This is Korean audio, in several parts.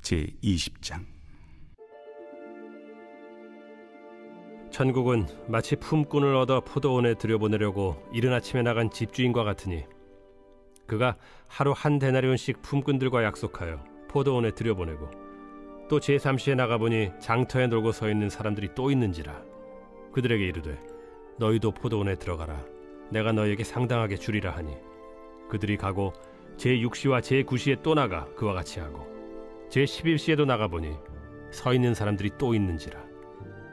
제20장. 천국은 마치 품꾼을 얻어 포도원에 들여보내려고 이른 아침에 나간 집주인과 같으니 그가 하루 한 데나리온씩 품꾼들과 약속하여 포도원에 들여보내고 또 제3시에 나가보니 장터에 놀고 서 있는 사람들이 또 있는지라 그들에게 이르되 너희도 포도원에 들어가라. 내가 너희에게 상당하게 주리라 하니 그들이 가고 제6시와 제9시에 또 나가 그와 같이 하고 제11시에도 나가보니 서 있는 사람들이 또 있는지라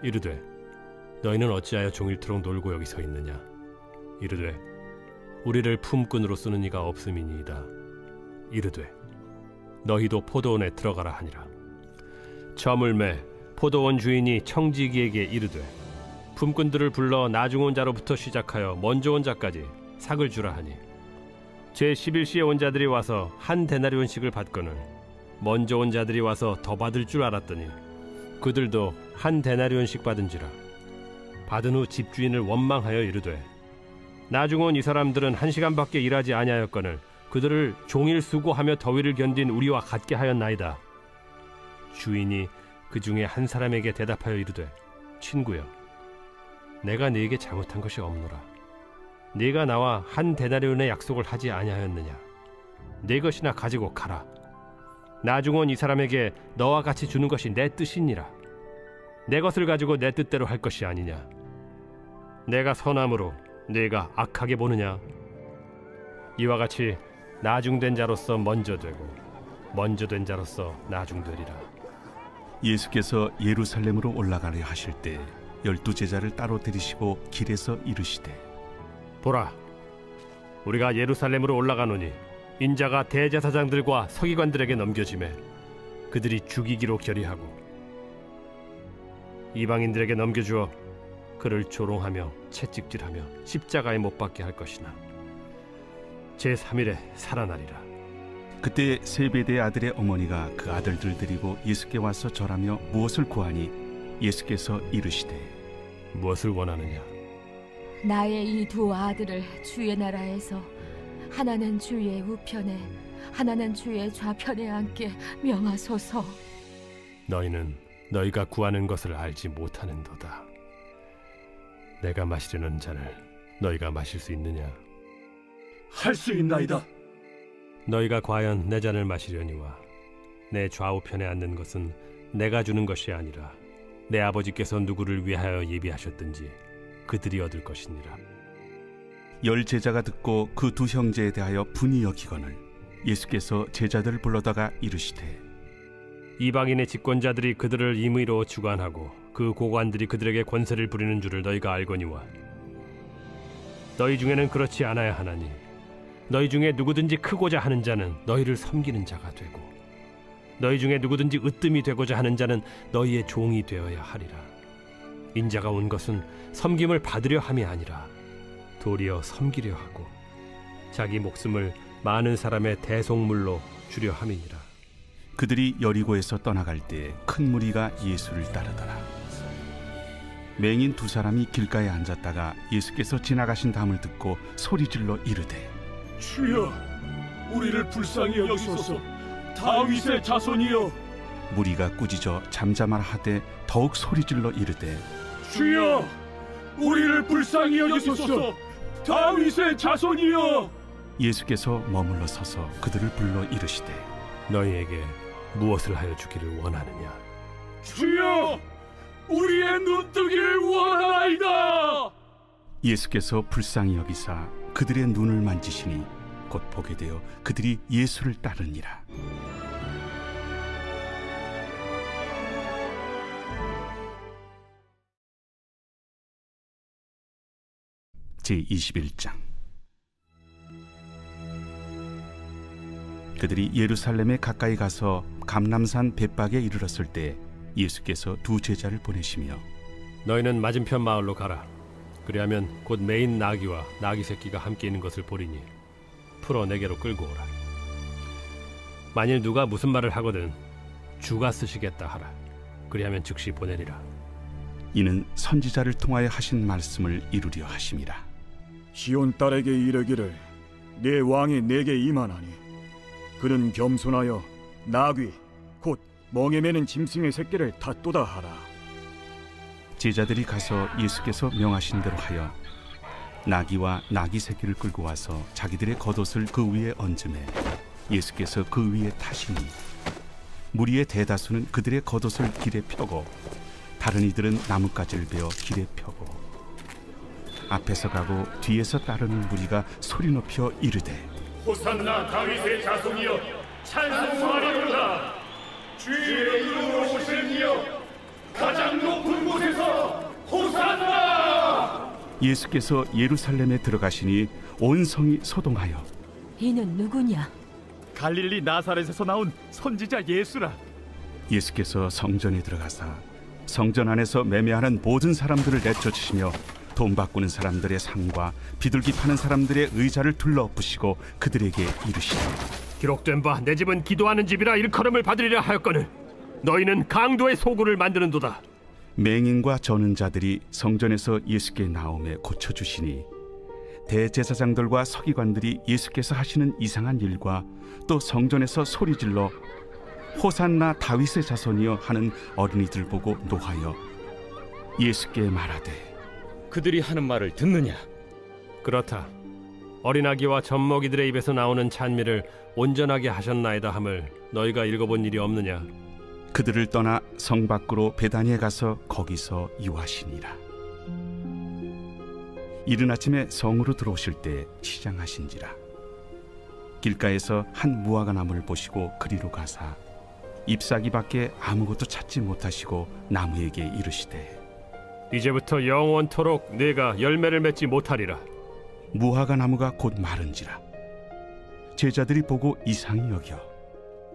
이르되 너희는 어찌하여 종일토록 놀고 여기 서 있느냐. 이르되 우리를 품꾼으로 쓰는 이가 없음이니이다. 이르되 너희도 포도원에 들어가라 하니라. 저물매 포도원 주인이 청지기에게 이르되 품꾼들을 불러 나중 온 자로부터 시작하여 먼저 온 자까지 삭을 주라 하니 제11시에 온 자들이 와서 한 데나리온씩을 받거늘 먼저 온 자들이 와서 더 받을 줄 알았더니 그들도 한 데나리온씩 받은지라. 받은 후 집주인을 원망하여 이르되 나중 온 이 사람들은 1시간밖에 일하지 아니하였거늘 그들을 종일 수고하며 더위를 견딘 우리와 같게 하였나이다. 주인이 그 중에 한 사람에게 대답하여 이르되 친구여 내가 네게 잘못한 것이 없노라. 네가 나와 한 데나리온의 약속을 하지 아니하였느냐. 네 것이나 가지고 가라. 나중 온 이 사람에게 너와 같이 주는 것이 내 뜻이니라. 내 것을 가지고 내 뜻대로 할 것이 아니냐. 내가 선함으로 네가 악하게 보느냐. 이와 같이 나중된 자로서 먼저 되고 먼저 된 자로서 나중되리라. 예수께서 예루살렘으로 올라가려 하실 때 12 제자를 따로 데리시고 길에서 이르시되 보라 우리가 예루살렘으로 올라가노니 인자가 대제사장들과 서기관들에게 넘겨지매 그들이 죽이기로 결의하고 이방인들에게 넘겨주어 그를 조롱하며 채찍질하며 십자가에 못 박게 할 것이나 제3일에 살아나리라. 그때 세베대의 아들의 어머니가 그 아들들 데리고 예수께 와서 절하며 무엇을 구하니 예수께서 이르시되 무엇을 원하느냐. 나의 이 두 아들을 주의 나라에서 하나는 주의 우편에 하나는 주의 좌편에 앉게 명하소서. 너희는 너희가 구하는 것을 알지 못하는도다. 내가 마시려는 잔을 너희가 마실 수 있느냐. 할 수 있나이다. 너희가 과연 내 잔을 마시려니와 내 좌우편에 앉는 것은 내가 주는 것이 아니라 내 아버지께서 누구를 위하여 예비하셨든지 그들이 얻을 것이니라. 10 제자가 듣고 그 두 형제에 대하여 분이 여기거늘 예수께서 제자들을 불러다가 이르시되 이방인의 집권자들이 그들을 임의로 주관하고 그 고관들이 그들에게 권세를 부리는 줄을 너희가 알거니와 너희 중에는 그렇지 않아야 하나니 너희 중에 누구든지 크고자 하는 자는 너희를 섬기는 자가 되고 너희 중에 누구든지 으뜸이 되고자 하는 자는 너희의 종이 되어야 하리라. 인자가 온 것은 섬김을 받으려 함이 아니라 도리어 섬기려 하고 자기 목숨을 많은 사람의 대속물로 주려 함이니라. 그들이 여리고에서 떠나갈 때 큰 무리가 예수를 따르더라. 맹인 2 사람이 길가에 앉았다가 예수께서 지나가신 담을 듣고 소리질러 이르되 주여 우리를 불쌍히 여기소서. 다윗의 자손이여. 무리가 꾸짖어 잠잠하라 하되 더욱 소리질러 이르되 주여 우리를 불쌍히 여기소서. 다윗의 자손이여. 예수께서 머물러 서서 그들을 불러 이르시되 너희에게 무엇을 하여 주기를 원하느냐. 주여 우리의 눈뜨기를 원하나이다. 예수께서 불쌍히 여기사 그들의 눈을 만지시니 곧 보게 되어 그들이 예수를 따르니라. 제21장. 그들이 예루살렘에 가까이 가서 감람산 벳박에 이르렀을 때 예수께서 2 제자를 보내시며 너희는 맞은편 마을로 가라. 그리하면 곧 매인 나귀와 나귀 새끼가 함께 있는 것을 보리니 풀어 내게로 끌고 오라. 만일 누가 무슨 말을 하거든 주가 쓰시겠다 하라. 그리하면 즉시 보내리라. 이는 선지자를 통하여 하신 말씀을 이루려 하심이라. 시온 딸에게 이르기를 내 왕이 내게 임하나니 그는 겸손하여 나귀 곧 멍에 매는 짐승의 새끼를 닫도다 하라. 제자들이 가서 예수께서 명하신 대로 하여 나귀와 나귀 새끼를 끌고 와서 자기들의 겉옷을 그 위에 얹음에 예수께서 그 위에 타시니 무리의 대다수는 그들의 겉옷을 길에 펴고 다른 이들은 나뭇가지를 베어 길에 펴고 앞에서 가고 뒤에서 따르는 무리가 소리 높여 이르되 호산나 다윗의 자손이여 찬송하리로다. 주의 이름으로 오시는 이여 가장 높은 곳에서 호산나. 예수께서 예루살렘에 들어가시니 온 성이 소동하여 이는 누구냐? 갈릴리 나사렛에서 나온 선지자 예수라. 예수께서 성전에 들어가사 성전 안에서 매매하는 모든 사람들을 내쫓으시며 돈 바꾸는 사람들의 상과 비둘기 파는 사람들의 의자를 둘러엎으시고 그들에게 이르시되 기록된 바 내 집은 기도하는 집이라 일컬음을 받으리라 하였거늘 너희는 강도의 소굴을 만드는도다. 맹인과 저는 자들이 성전에서 예수께 나오매 고쳐주시니 대제사장들과 서기관들이 예수께서 하시는 이상한 일과 또 성전에서 소리질러 호산나 다윗의 자손이여 하는 어린이들 보고 노하여 예수께 말하되 그들이 하는 말을 듣느냐? 그렇다. 어린아기와 젖먹이들의 입에서 나오는 찬미를 온전하게 하셨나이다 함을 너희가 읽어본 일이 없느냐? 그들을 떠나 성 밖으로 베다니에 가서 거기서 유하시니라. 이른 아침에 성으로 들어오실 때 시장하신지라. 길가에서 한 무화과 나무를 보시고 그리로 가사 잎사귀밖에 아무것도 찾지 못하시고 나무에게 이르시되 이제부터 영원토록 네가 열매를 맺지 못하리라. 무화과 나무가 곧 마른지라. 제자들이 보고 이상히 여겨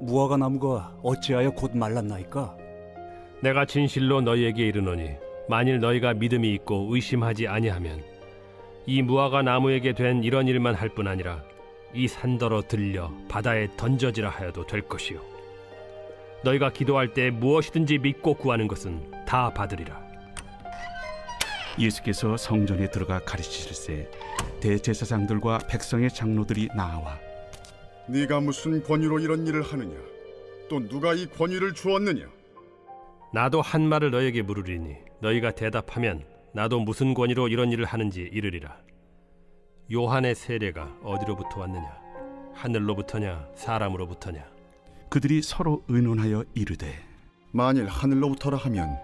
무화과 나무가 어찌하여 곧 말랐나이까? 내가 진실로 너희에게 이르노니 만일 너희가 믿음이 있고 의심하지 아니하면 이 무화과 나무에게 된 이런 일만 할 뿐 아니라 이 산더러 들려 바다에 던져지라 하여도 될 것이요 너희가 기도할 때 무엇이든지 믿고 구하는 것은 다 받으리라. 예수께서 성전에 들어가 가르치실세 대제사장들과 백성의 장로들이 나와 네가 무슨 권위로 이런 일을 하느냐? 또 누가 이 권위를 주었느냐? 나도 한 말을 너희에게 물으리니 너희가 대답하면 나도 무슨 권위로 이런 일을 하는지 이르리라. 요한의 세례가 어디로부터 왔느냐? 하늘로부터냐 사람으로부터냐? 그들이 서로 의논하여 이르되 만일 하늘로부터라 하면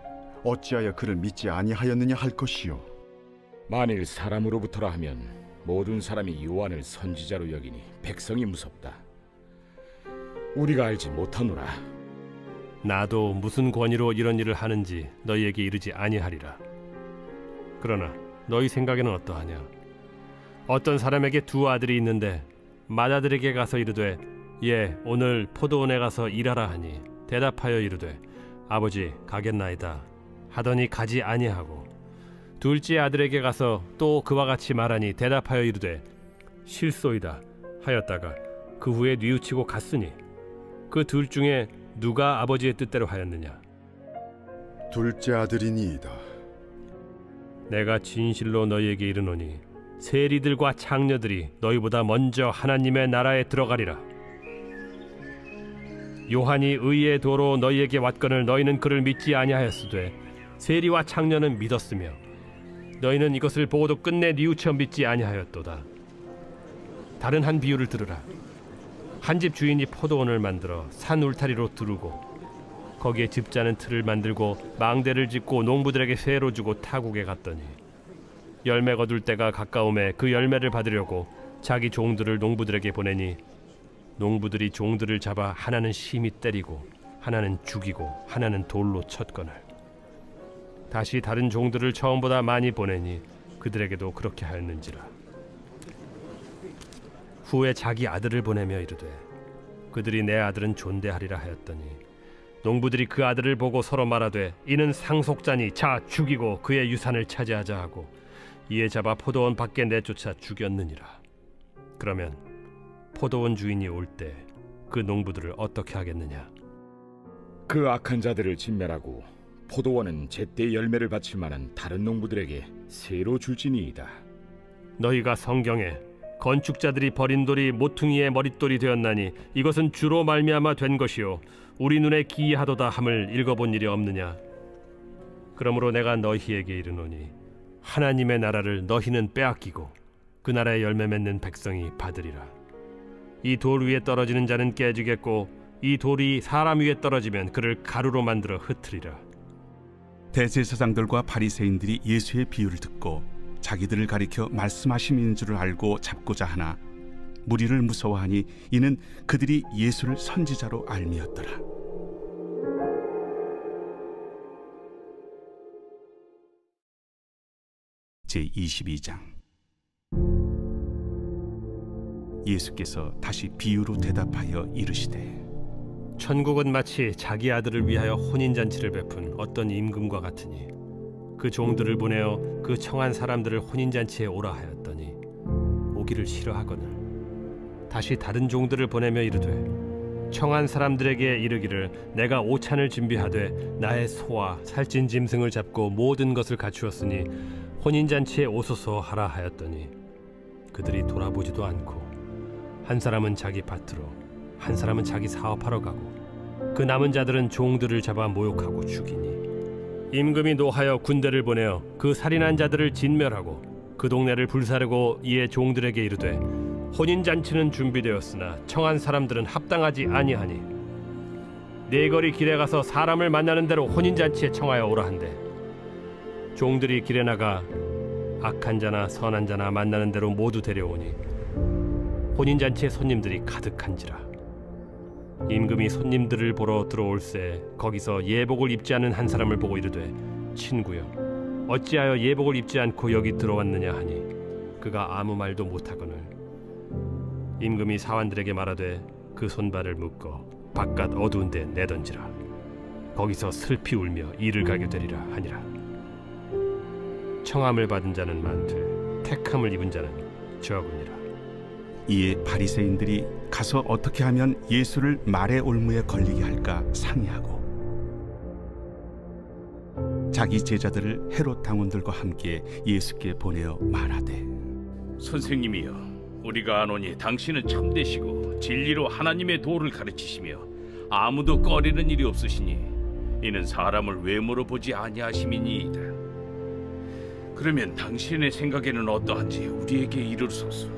어찌하여 그를 믿지 아니하였느냐 할 것이요 만일 사람으로부터라 하면 모든 사람이 요한을 선지자로 여기니 백성이 무섭다. 우리가 알지 못하노라. 나도 무슨 권위로 이런 일을 하는지 너희에게 이르지 아니하리라. 그러나 너희 생각에는 어떠하냐? 어떤 사람에게 두 아들이 있는데 맏아들에게 가서 이르되 예 오늘 포도원에 가서 일하라 하니 대답하여 이르되 아버지 가겠나이다 하더니 가지 아니하고 둘째 아들에게 가서 또 그와 같이 말하니 대답하여 이르되 실소이다 하였다가 그 후에 뉘우치고 갔으니 그 둘 중에 누가 아버지의 뜻대로 하였느냐? 둘째 아들이니이다. 내가 진실로 너희에게 이르노니 세리들과 창녀들이 너희보다 먼저 하나님의 나라에 들어가리라. 요한이 의의 도로 너희에게 왔거늘 너희는 그를 믿지 아니하였으되 세리와 창녀는 믿었으며 너희는 이것을 보고도 끝내 뉘우쳐 믿지 아니하였도다. 다른 한 비유를 들으라. 한 집 주인이 포도원을 만들어 산 울타리로 두르고 거기에 집자는 틀을 만들고 망대를 짓고 농부들에게 세로 주고 타국에 갔더니 열매 거둘 때가 가까움에 그 열매를 받으려고 자기 종들을 농부들에게 보내니 농부들이 종들을 잡아 하나는 심히 때리고 하나는 죽이고 하나는 돌로 쳤거늘 다시 다른 종들을 처음보다 많이 보내니 그들에게도 그렇게 하였는지라. 후에 자기 아들을 보내며 이르되 그들이 내 아들은 존대하리라 하였더니 농부들이 그 아들을 보고 서로 말하되 이는 상속자니 자 죽이고 그의 유산을 차지하자 하고 이에 잡아 포도원 밖에 내쫓아 죽였느니라. 그러면 포도원 주인이 올 때 그 농부들을 어떻게 하겠느냐? 그 악한 자들을 진멸하고 포도원은 제때 열매를 바칠 만한 다른 농부들에게 새로 줄지니이다. 너희가 성경에 건축자들이 버린 돌이 모퉁이의 머릿돌이 되었나니 이것은 주로 말미암아 된 것이요 우리 눈에 기이하도다 함을 읽어본 일이 없느냐? 그러므로 내가 너희에게 이르노니 하나님의 나라를 너희는 빼앗기고 그 나라의 열매 맺는 백성이 받으리라. 이 돌 위에 떨어지는 자는 깨지겠고 이 돌이 사람 위에 떨어지면 그를 가루로 만들어 흩으리라. 대제사장들과 바리새인들이 예수의 비유를 듣고 자기들을 가리켜 말씀하심인 줄을 알고 잡고자 하나 무리를 무서워하니 이는 그들이 예수를 선지자로 알미었더라. 제22장. 예수께서 다시 비유로 대답하여 이르시되 천국은 마치 자기 아들을 위하여 혼인잔치를 베푼 어떤 임금과 같으니 그 종들을 보내어 그 청한 사람들을 혼인잔치에 오라 하였더니 오기를 싫어하거늘 다시 다른 종들을 보내며 이르되 청한 사람들에게 이르기를 내가 오찬을 준비하되 나의 소와 살찐 짐승을 잡고 모든 것을 갖추었으니 혼인잔치에 오소서 하라 하였더니 그들이 돌아보지도 않고 한 사람은 자기 밭으로 한 사람은 자기 사업하러 가고 그 남은 자들은 종들을 잡아 모욕하고 죽이니 임금이 노하여 군대를 보내어 그 살인한 자들을 진멸하고 그 동네를 불사르고 이에 종들에게 이르되 혼인잔치는 준비되었으나 청한 사람들은 합당하지 아니하니 네 거리 길에 가서 사람을 만나는 대로 혼인잔치에 청하여 오라 한대 종들이 길에 나가 악한 자나 선한 자나 만나는 대로 모두 데려오니 혼인잔치에 손님들이 가득한지라. 임금이 손님들을 보러 들어올새 거기서 예복을 입지 않은 한 사람을 보고 이르되 친구여 어찌하여 예복을 입지 않고 여기 들어왔느냐 하니 그가 아무 말도 못하거늘 임금이 사환들에게 말하되 그 손발을 묶어 바깥 어두운 데 내던지라. 거기서 슬피 울며 이를 가게 되리라 하니라. 청함을 받은 자는 많되 택함을 입은 자는 적으니라. 이에 바리새인들이 가서 어떻게 하면 예수를 말의 올무에 걸리게 할까 상의하고 자기 제자들을 헤롯 당원들과 함께 예수께 보내어 말하되 선생님이여 우리가 아노니 당신은 참되시고 진리로 하나님의 도를 가르치시며 아무도 꺼리는 일이 없으시니 이는 사람을 외모로 보지 아니하심이니이다. 그러면 당신의 생각에는 어떠한지 우리에게 이르소서.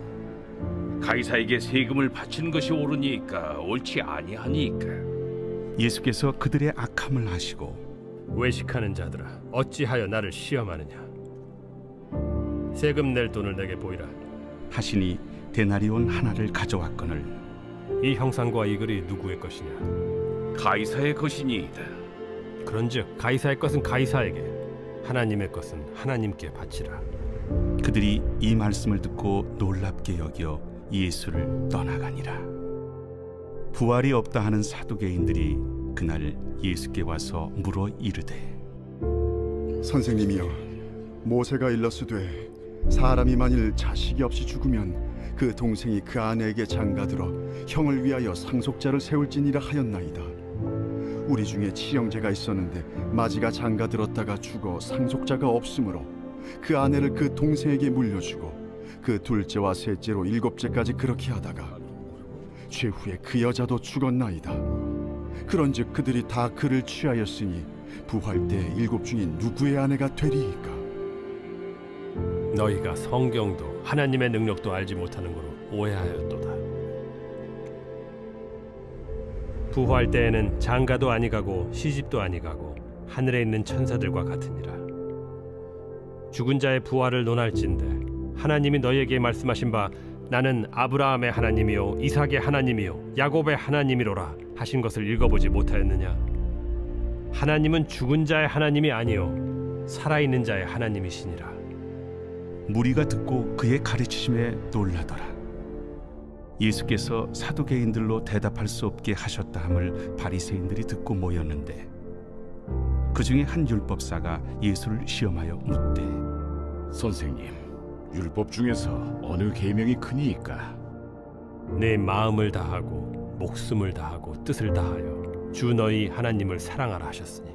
가이사에게 세금을 바치는 것이 옳으니까 옳지 아니하니까. 예수께서 그들의 악함을 아시고 외식하는 자들아 어찌하여 나를 시험하느냐. 세금 낼 돈을 내게 보이라 하시니 데나리온 하나를 가져왔거늘 이 형상과 이 글이 누구의 것이냐. 가이사의 것이니이다. 그런즉 가이사의 것은 가이사에게 하나님의 것은 하나님께 바치라. 그들이 이 말씀을 듣고 놀랍게 여겨 예수를 떠나가니라. 부활이 없다 하는 사두개인들이 그날 예수께 와서 물어 이르되 선생님이여 모세가 일렀으되 사람이 만일 자식이 없이 죽으면 그 동생이 그 아내에게 장가들어 형을 위하여 상속자를 세울지니라 하였나이다. 우리 중에 친형제가 있었는데 마지가 장가들었다가 죽어 상속자가 없으므로 그 아내를 그 동생에게 물려주고 그 둘째와 셋째로 7째까지 그렇게 하다가 최후에 그 여자도 죽었나이다. 그런즉 그들이 다 그를 취하였으니 부활 때 7 중에 누구의 아내가 되리이까? 너희가 성경도 하나님의 능력도 알지 못하는 거로 오해하였도다. 부활 때에는 장가도 아니가고 시집도 아니가고 하늘에 있는 천사들과 같으니라. 죽은 자의 부활을 논할진대 하나님이 너희에게 말씀하신 바 나는 아브라함의 하나님이요 이삭의 하나님이요 야곱의 하나님이로라 하신 것을 읽어보지 못하였느냐. 하나님은 죽은 자의 하나님이 아니요 살아있는 자의 하나님이시니라. 무리가 듣고 그의 가르치심에 놀라더라. 예수께서 사두개인들로 대답할 수 없게 하셨다 함을 바리새인들이 듣고 모였는데 그 중에 한 율법사가 예수를 시험하여 묻되 선생님, 율법 중에서 어느 계명이 크니이까? 내 마음을 다하고 목숨을 다하고 뜻을 다하여 주 너희 하나님을 사랑하라 하셨으니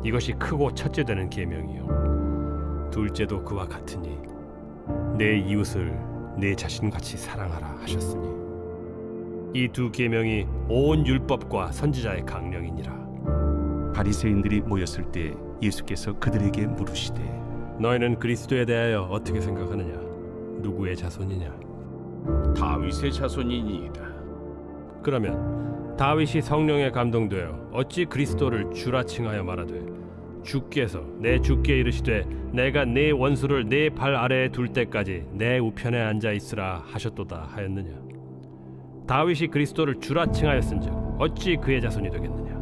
이것이 크고 첫째 되는 계명이요 둘째도 그와 같으니 내 이웃을 내 자신같이 사랑하라 하셨으니 이 두 계명이 온 율법과 선지자의 강령이니라. 바리새인들이 모였을 때 예수께서 그들에게 물으시되 너희는 그리스도에 대하여 어떻게 생각하느냐? 누구의 자손이냐? 다윗의 자손이니이다. 그러면 다윗이 성령에 감동되어 어찌 그리스도를 주라 칭하여 말하되 주께서 내 주께 이르시되 내가 네 원수를 네 발 아래에 둘 때까지 내 우편에 앉아 있으라 하셨도다 하였느냐? 다윗이 그리스도를 주라 칭하였은즉 어찌 그의 자손이 되겠느냐?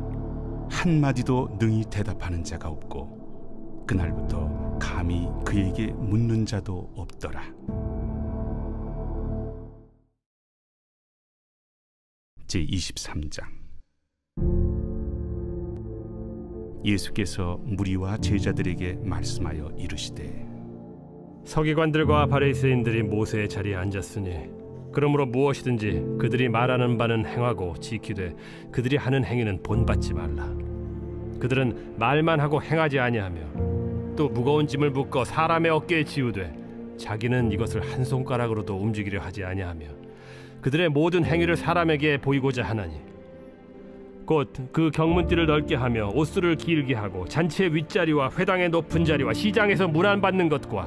한마디도 능히 대답하는 자가 없고 그날부터 감히 그에게 묻는 자도 없더라. 제23장. 예수께서 무리와 제자들에게 말씀하여 이르시되 서기관들과 바리새인들이 모세의 자리에 앉았으니 그러므로 무엇이든지 그들이 말하는 바는 행하고 지키되 그들이 하는 행위는 본받지 말라. 그들은 말만 하고 행하지 아니하며 또 무거운 짐을 묶어 사람의 어깨에 지우되 자기는 이것을 한 손가락으로도 움직이려 하지 아니하며 그들의 모든 행위를 사람에게 보이고자 하나니 곧 그 경문띠를 넓게 하며 옷수를 길게 하고 잔치의 윗자리와 회당의 높은 자리와 시장에서 문안받는 것과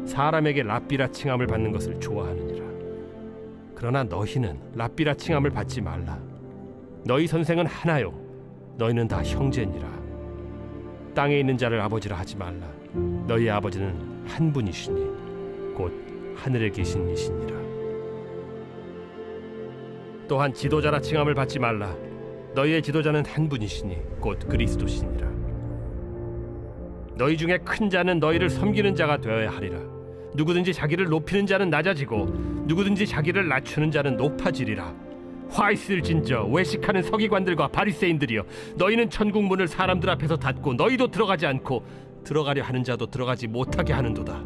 사람에게 랍비라 칭함을 받는 것을 좋아하느니라. 그러나 너희는 랍비라 칭함을 받지 말라. 너희 선생은 하나요 너희는 다 형제니라. 땅에 있는 자를 아버지라 하지 말라. 너희 아버지는 한 분이시니 곧 하늘에 계신 이시니라. 또한 지도자라 칭함을 받지 말라. 너희의 지도자는 한 분이시니 곧 그리스도시니라. 너희 중에 큰 자는 너희를 섬기는 자가 되어야 하리라. 누구든지 자기를 높이는 자는 낮아지고 누구든지 자기를 낮추는 자는 높아지리라. 화 있을진저 외식하는 서기관들과 바리새인들이여, 너희는 천국 문을 사람들 앞에서 닫고 너희도 들어가지 않고 들어가려 하는 자도 들어가지 못하게 하는도다.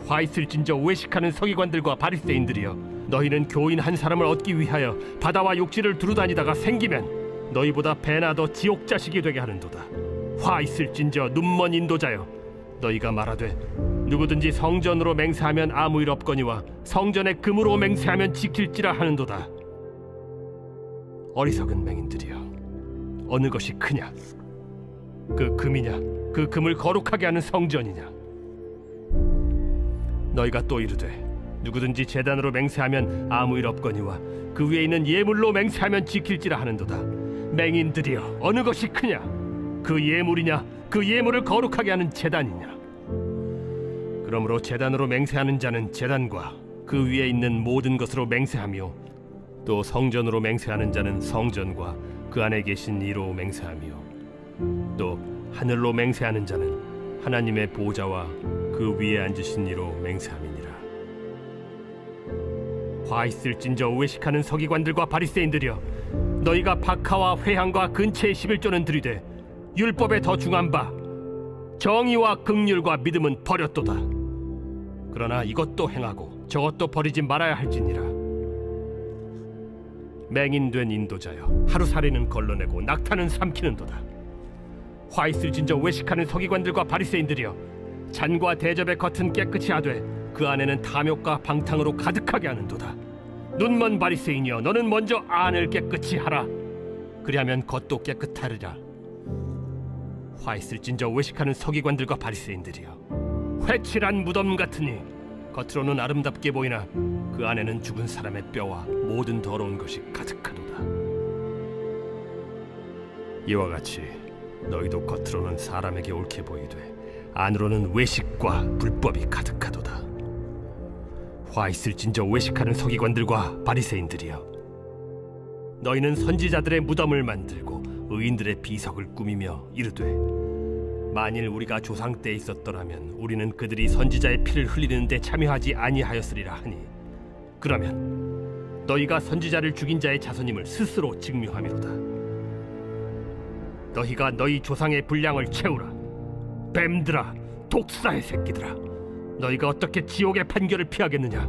화 있을진저 외식하는 서기관들과 바리새인들이여, 너희는 교인 한 사람을 얻기 위하여 바다와 욕지를 두루다니다가 생기면 너희보다 배나 더 지옥 자식이 되게 하는도다. 화 있을진저 눈먼 인도자여, 너희가 말하되 누구든지 성전으로 맹세하면 아무 일 없거니와 성전에 금으로 맹세하면 지킬지라 하는도다. 어리석은 맹인들이여, 어느 것이 크냐? 그 금이냐? 그 금을 거룩하게 하는 성전이냐? 너희가 또 이르되 누구든지 제단으로 맹세하면 아무 일 없거니와 그 위에 있는 예물로 맹세하면 지킬지라 하는도다. 맹인들이여, 어느 것이 크냐? 그 예물이냐? 그 예물을 거룩하게 하는 제단이냐? 그러므로 제단으로 맹세하는 자는 제단과 그 위에 있는 모든 것으로 맹세하며 또 성전으로 맹세하는 자는 성전과 그 안에 계신 이로 맹세하며 또 하늘로 맹세하는 자는 하나님의 보좌와 그 위에 앉으신 이로 맹세함이니라. 화 있을진저 외식하는 서기관들과 바리새인들이여, 너희가 박하와 회향과 근체의 11조는 들이되 율법에 더 중한 바 정의와 긍휼과 믿음은 버렸도다. 그러나 이것도 행하고 저것도 버리지 말아야 할지니라. 맹인된 인도자여, 하루살이는 걸러내고 낙타는 삼키는도다. 화 있을진저 외식하는 서기관들과 바리새인들이여, 잔과 대접의 겉은 깨끗이 하되 그 안에는 탐욕과 방탕으로 가득하게 하는도다. 눈먼 바리새인이여, 너는 먼저 안을 깨끗이 하라. 그리하면 겉도 깨끗하리라. 화 있을진저 외식하는 서기관들과 바리새인들이여, 회칠한 무덤 같으니 겉으로는 아름답게 보이나 그 안에는 죽은 사람의 뼈와 모든 더러운 것이 가득하도다. 이와 같이 너희도 겉으로는 사람에게 옳게 보이되 안으로는 외식과 불법이 가득하도다. 화 있을진저 외식하는 서기관들과 바리새인들이여, 너희는 선지자들의 무덤을 만들고 의인들의 비석을 꾸미며 이르되 만일 우리가 조상 때에 있었더라면 우리는 그들이 선지자의 피를 흘리는 데 참여하지 아니하였으리라 하니, 그러면 너희가 선지자를 죽인 자의 자손임을 스스로 증명함이로다. 너희가 너희 조상의 분량을 채우라. 뱀들아, 독사의 새끼들아, 너희가 어떻게 지옥의 판결을 피하겠느냐?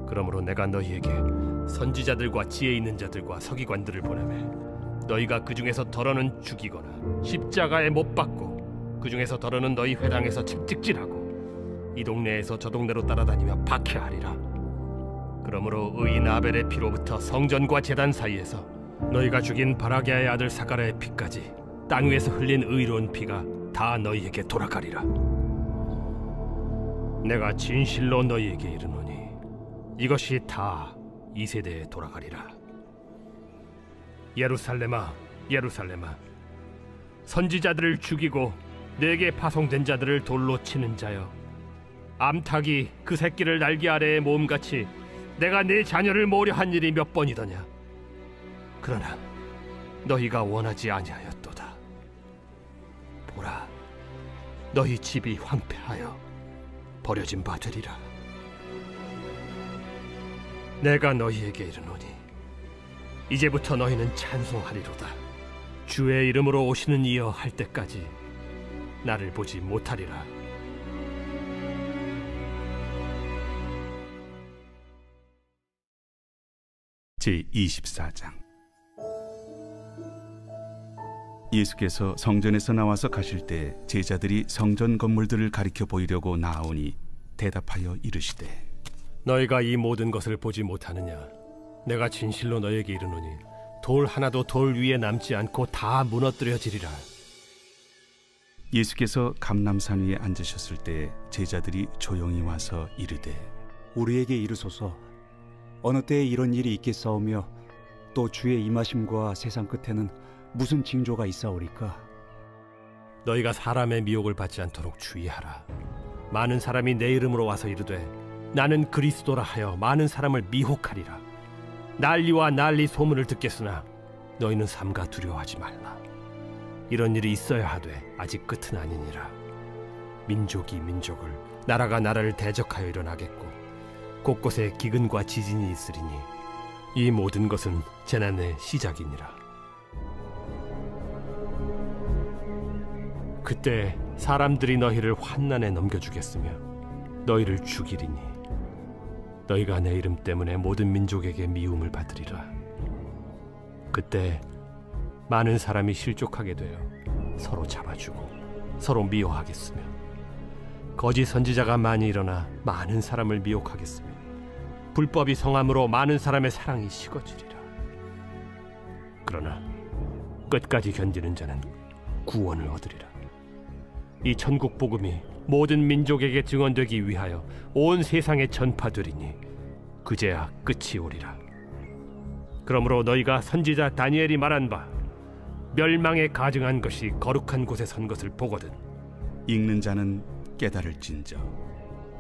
그러므로 내가 너희에게 선지자들과 지혜 있는 자들과 서기관들을 보내매 너희가 그 중에서 덜어는 죽이거나 십자가에 못 박고 그 중에서 덜어는 너희 회당에서 채찍질하고 이 동네에서 저 동네로 따라다니며 박해하리라. 그러므로 의인 아벨의 피로부터 성전과 제단 사이에서 너희가 죽인 바라게아의 아들 사가랴의 피까지 땅 위에서 흘린 의로운 피가 다 너희에게 돌아가리라. 내가 진실로 너희에게 이르노니 이것이 다 이 세대에 돌아가리라. 예루살렘아, 예루살렘아, 선지자들을 죽이고 내게 파송된 자들을 돌로 치는 자여, 암탉이 그 새끼를 날개 아래에 모음같이 내가 네 자녀를 모으려 한 일이 몇 번이더냐. 그러나 너희가 원하지 아니하였도다. 보라, 너희 집이 황폐하여 버려진 바 되리라. 내가 너희에게 이르노니 이제부터 너희는 찬송하리로다. 주의 이름으로 오시는 이여 할 때까지 나를 보지 못하리라. 제24장. 예수께서 성전에서 나와서 가실 때 제자들이 성전 건물들을 가리켜 보이려고 나아오니 대답하여 이르시되, 너희가 이 모든 것을 보지 못하느냐? 내가 진실로 너희에게 이르노니 돌 하나도 돌 위에 남지 않고 다 무너뜨려지리라. 예수께서 감람산 위에 앉으셨을 때 제자들이 조용히 와서 이르되, 우리에게 이르소서, 어느 때에 이런 일이 있겠사오며 또 주의 임하심과 세상 끝에는 무슨 징조가 있사오리까? 너희가 사람의 미혹을 받지 않도록 주의하라. 많은 사람이 내 이름으로 와서 이르되 나는 그리스도라 하여 많은 사람을 미혹하리라. 난리와 난리 소문을 듣겠으나 너희는 삼가 두려워하지 말라. 이런 일이 있어야 하되 아직 끝은 아니니라. 민족이 민족을, 나라가 나라를 대적하여 일어나겠고 곳곳에 기근과 지진이 있으리니 이 모든 것은 재난의 시작이니라. 그때 사람들이 너희를 환난에 넘겨주겠으며 너희를 죽이리니 너희가 내 이름 때문에 모든 민족에게 미움을 받으리라. 그때 많은 사람이 실족하게 되어 서로 잡아주고 서로 미워하겠으며 거짓 선지자가 많이 일어나 많은 사람을 미혹하겠으며 불법이 성함으로 많은 사람의 사랑이 식어지리라. 그러나 끝까지 견디는 자는 구원을 얻으리라. 이 천국 복음이 모든 민족에게 증언되기 위하여 온 세상에 전파되리니 그제야 끝이 오리라. 그러므로 너희가 선지자 다니엘이 말한 바 멸망에 가증한 것이 거룩한 곳에 선 것을 보거든 읽는 자는 깨달을진저.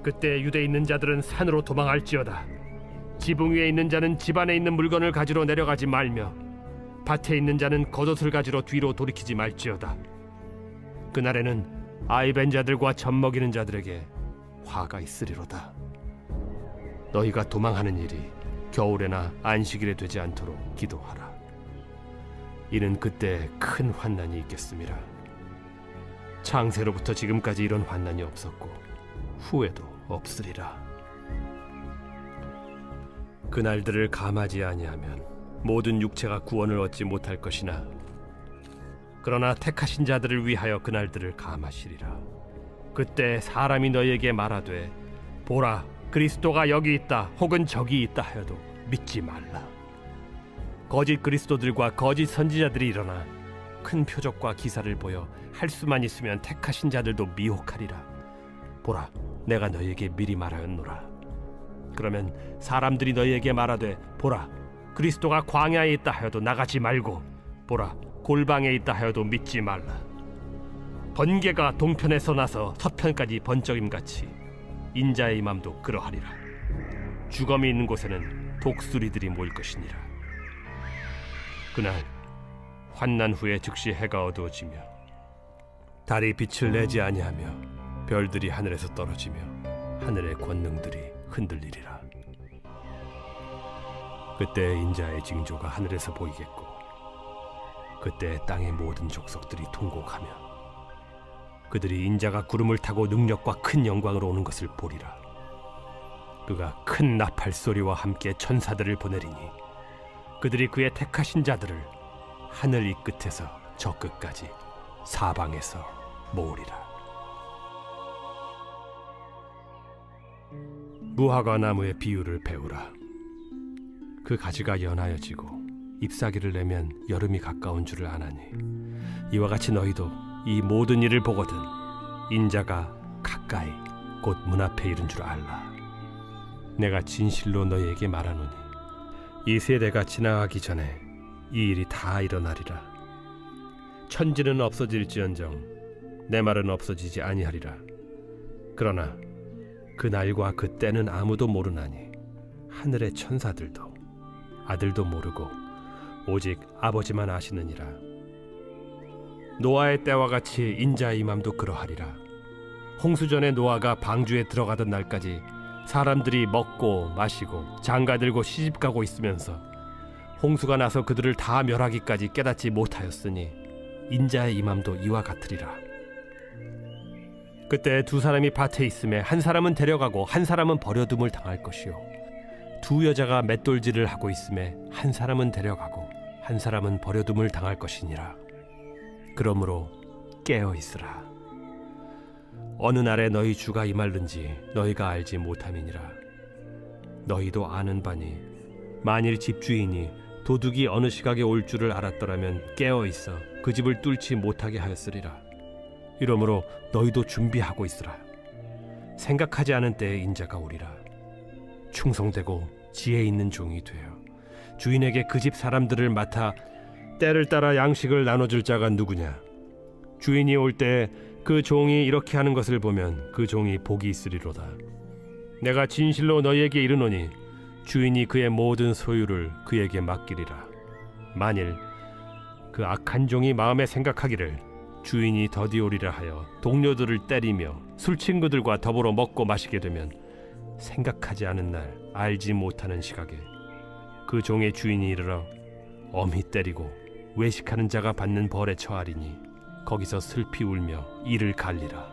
그때 유대에 있는 자들은 산으로 도망할지어다. 지붕 위에 있는 자는 집 안에 있는 물건을 가지러 내려가지 말며 밭에 있는 자는 겉옷을 가지러 뒤로 돌이키지 말지어다. 그날에는 아이 벤 자들과 젖 먹이는 자들에게 화가 있으리로다. 너희가 도망하는 일이 겨울에나 안식일에 되지 않도록 기도하라. 이는 그때 큰 환난이 있겠음이라. 창세로부터 지금까지 이런 환난이 없었고 후에도 없으리라. 그날들을 감하지 아니하면 모든 육체가 구원을 얻지 못할 것이나 그러나 택하신 자들을 위하여 그날들을 감하시리라. 그때 사람이 너희에게 말하되 보라, 그리스도가 여기 있다 혹은 저기 있다 하여도 믿지 말라. 거짓 그리스도들과 거짓 선지자들이 일어나 큰 표적과 기사를 보여 할 수만 있으면 택하신 자들도 미혹하리라. 보라, 내가 너희에게 미리 말하였노라. 그러면 사람들이 너희에게 말하되 보라, 그리스도가 광야에 있다 하여도 나가지 말고 보라, 골방에 있다 하여도 믿지 말라. 번개가 동편에서 나서 서편까지 번쩍임같이 인자의 임함도 그러하리라. 주검이 있는 곳에는 독수리들이 모일 것이니라. 그날 환난 후에 즉시 해가 어두워지며 달이 빛을 내지 아니하며 별들이 하늘에서 떨어지며 하늘의 권능들이 흔들리리라. 그때 인자의 징조가 하늘에서 보이겠고 그때 땅의 모든 족속들이 통곡하며 그들이 인자가 구름을 타고 능력과 큰 영광으로 오는 것을 보리라. 그가 큰 나팔 소리와 함께 천사들을 보내리니 그들이 그의 택하신 자들을 하늘 이 끝에서 저 끝까지 사방에서 모으리라. 무화과 나무의 비유를 배우라. 그 가지가 연하여지고 잎사귀를 내면 여름이 가까운 줄을 아나니 이와 같이 너희도 이 모든 일을 보거든 인자가 가까이 곧 문 앞에 이른 줄 알라. 내가 진실로 너희에게 말하노니 이 세대가 지나가기 전에 이 일이 다 일어나리라. 천지는 없어질지언정 내 말은 없어지지 아니하리라. 그러나 그 날과 그 때는 아무도 모르나니 하늘의 천사들도 아들도 모르고 오직 아버지만 아시느니라. 노아의 때와 같이 인자의 임함도 그러하리라. 홍수전에 노아가 방주에 들어가던 날까지 사람들이 먹고 마시고 장가들고 시집가고 있으면서 홍수가 나서 그들을 다 멸하기까지 깨닫지 못하였으니 인자의 임함도 이와 같으리라. 그때 두 사람이 밭에 있음에 한 사람은 데려가고 한 사람은 버려둠을 당할 것이요 두 여자가 맷돌질을 하고 있음에 한 사람은 데려가고 한 사람은 버려둠을 당할 것이니라. 그러므로 깨어 있으라. 어느 날에 너희 주가 임할는지 너희가 알지 못함이니라. 너희도 아는 바니 만일 집주인이 도둑이 어느 시각에 올 줄을 알았더라면 깨어 있어 그 집을 뚫지 못하게 하였으리라. 이러므로 너희도 준비하고 있으라. 생각하지 않은 때에 인자가 오리라. 충성되고 지혜 있는 종이 되어 주인에게 그 집 사람들을 맡아 때를 따라 양식을 나눠줄 자가 누구냐. 주인이 올 때 그 종이 이렇게 하는 것을 보면 그 종이 복이 있으리로다. 내가 진실로 너희에게 이르노니 주인이 그의 모든 소유를 그에게 맡기리라. 만일 그 악한 종이 마음에 생각하기를 주인이 더디 오리라 하여 동료들을 때리며 술 친구들과 더불어 먹고 마시게 되면 생각하지 않은 날 알지 못하는 시각에 그 종의 주인이 이르러 엄히 때리고 외식하는 자가 받는 벌에 처하리니 거기서 슬피 울며 이를 갈리라.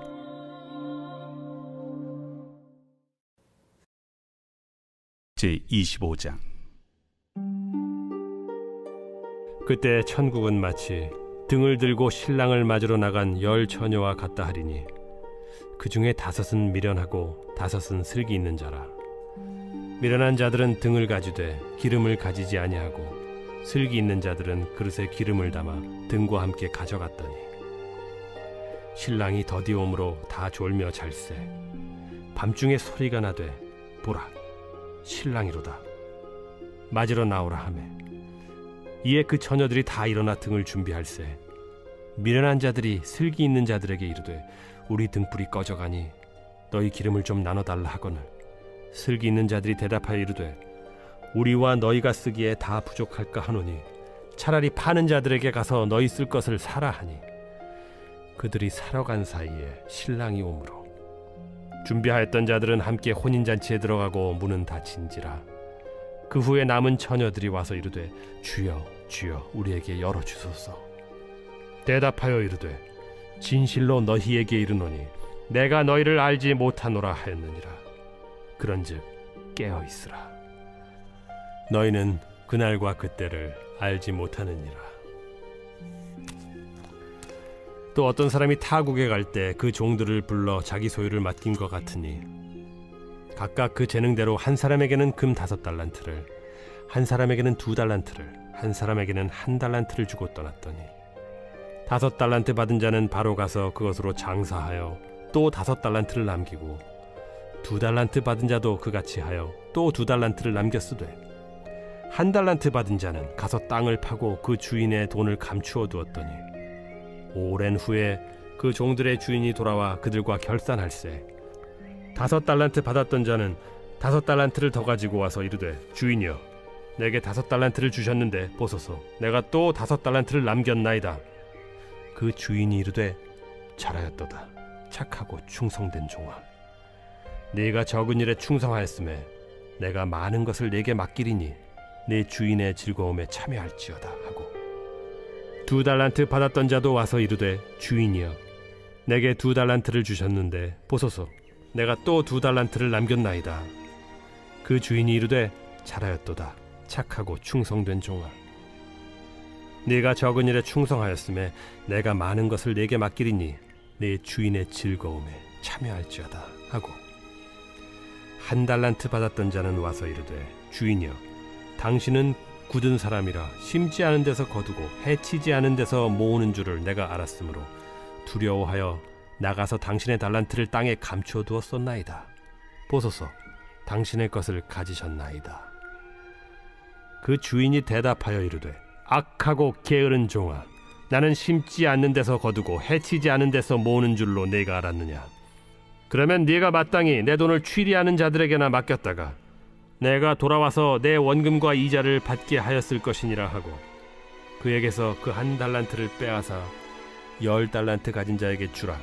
제25장. 그때 천국은 마치 등을 들고 신랑을 맞으러 나간 10 처녀와 같다 하리니 그 중에 5은 미련하고 5은 슬기 있는 자라. 미련한 자들은 등을 가지되 기름을 가지지 아니하고 슬기 있는 자들은 그릇에 기름을 담아 등과 함께 가져갔더니 신랑이 더디 오므로 다 졸며 잘세. 밤중에 소리가 나되 보라 신랑이로다. 맞으러 나오라 하매 이에 그 처녀들이 다 일어나 등을 준비할세. 미련한 자들이 슬기 있는 자들에게 이르되 우리 등불이 꺼져가니 너희 기름을 좀 나눠달라 하거늘 슬기 있는 자들이 대답하여 이르되 우리와 너희가 쓰기에 다 부족할까 하노니 차라리 파는 자들에게 가서 너희 쓸 것을 사라 하니 그들이 사러 간 사이에 신랑이 오므로 준비하였던 자들은 함께 혼인잔치에 들어가고 문은 닫힌지라. 그 후에 남은 처녀들이 와서 이르되 주여 주여 우리에게 열어주소서. 대답하여 이르되 진실로 너희에게 이르노니 내가 너희를 알지 못하노라 하였느니라. 그런즉 깨어있으라. 너희는 그날과 그때를 알지 못하느니라. 또 어떤 사람이 타국에 갈 때 그 종들을 불러 자기 소유를 맡긴 것 같으니 각각 그 재능대로 한 사람에게는 금 5달란트를, 한 사람에게는 2달란트를, 한 사람에게는 1달란트를 주고 떠났더니 5달란트 받은 자는 바로 가서 그것으로 장사하여 또 5달란트를 남기고 2달란트 받은 자도 그같이 하여 또 2달란트를 남겼으되 1달란트 받은 자는 가서 땅을 파고 그 주인의 돈을 감추어 두었더니 오랜 후에 그 종들의 주인이 돌아와 그들과 결산할세. 5달란트 받았던 자는 5달란트를 더 가지고 와서 이르되 주인이여 내게 5달란트를 주셨는데 보소서 내가 또 5달란트를 남겼나이다. 그 주인이 이르되 잘하였도다 착하고 충성된 종아. 네가 적은 일에 충성하였음에 내가 많은 것을 네게 맡기리니 네 주인의 즐거움에 참여할지어다 하고 2달란트 받았던 자도 와서 이르되 주인이여 내게 2달란트를 주셨는데 보소서 내가 또 2달란트를 남겼나이다. 그 주인이 이르되 잘하였도다 착하고 충성된 종아. 네가 적은 일에 충성하였음에 내가 많은 것을 네게 맡기리니 네 주인의 즐거움에 참여할지어다 하고 1달란트 받았던 자는 와서 이르되 주인이여 당신은 굳은 사람이라 심지 않은 데서 거두고 해치지 않은 데서 모으는 줄을 내가 알았으므로 두려워하여 나가서 당신의 달란트를 땅에 감춰두었었나이다. 보소서, 당신의 것을 가지셨나이다. 그 주인이 대답하여 이르되, 악하고 게으른 종아, 나는 심지 않는 데서 거두고 해치지 않은 데서 모으는 줄로 네가 알았느냐? 그러면 네가 마땅히 내 돈을 취리하는 자들에게나 맡겼다가 내가 돌아와서 내 원금과 이자를 받게 하였을 것이니라 하고 그에게서 그 한 달란트를 빼앗아 10달란트 가진 자에게 주라.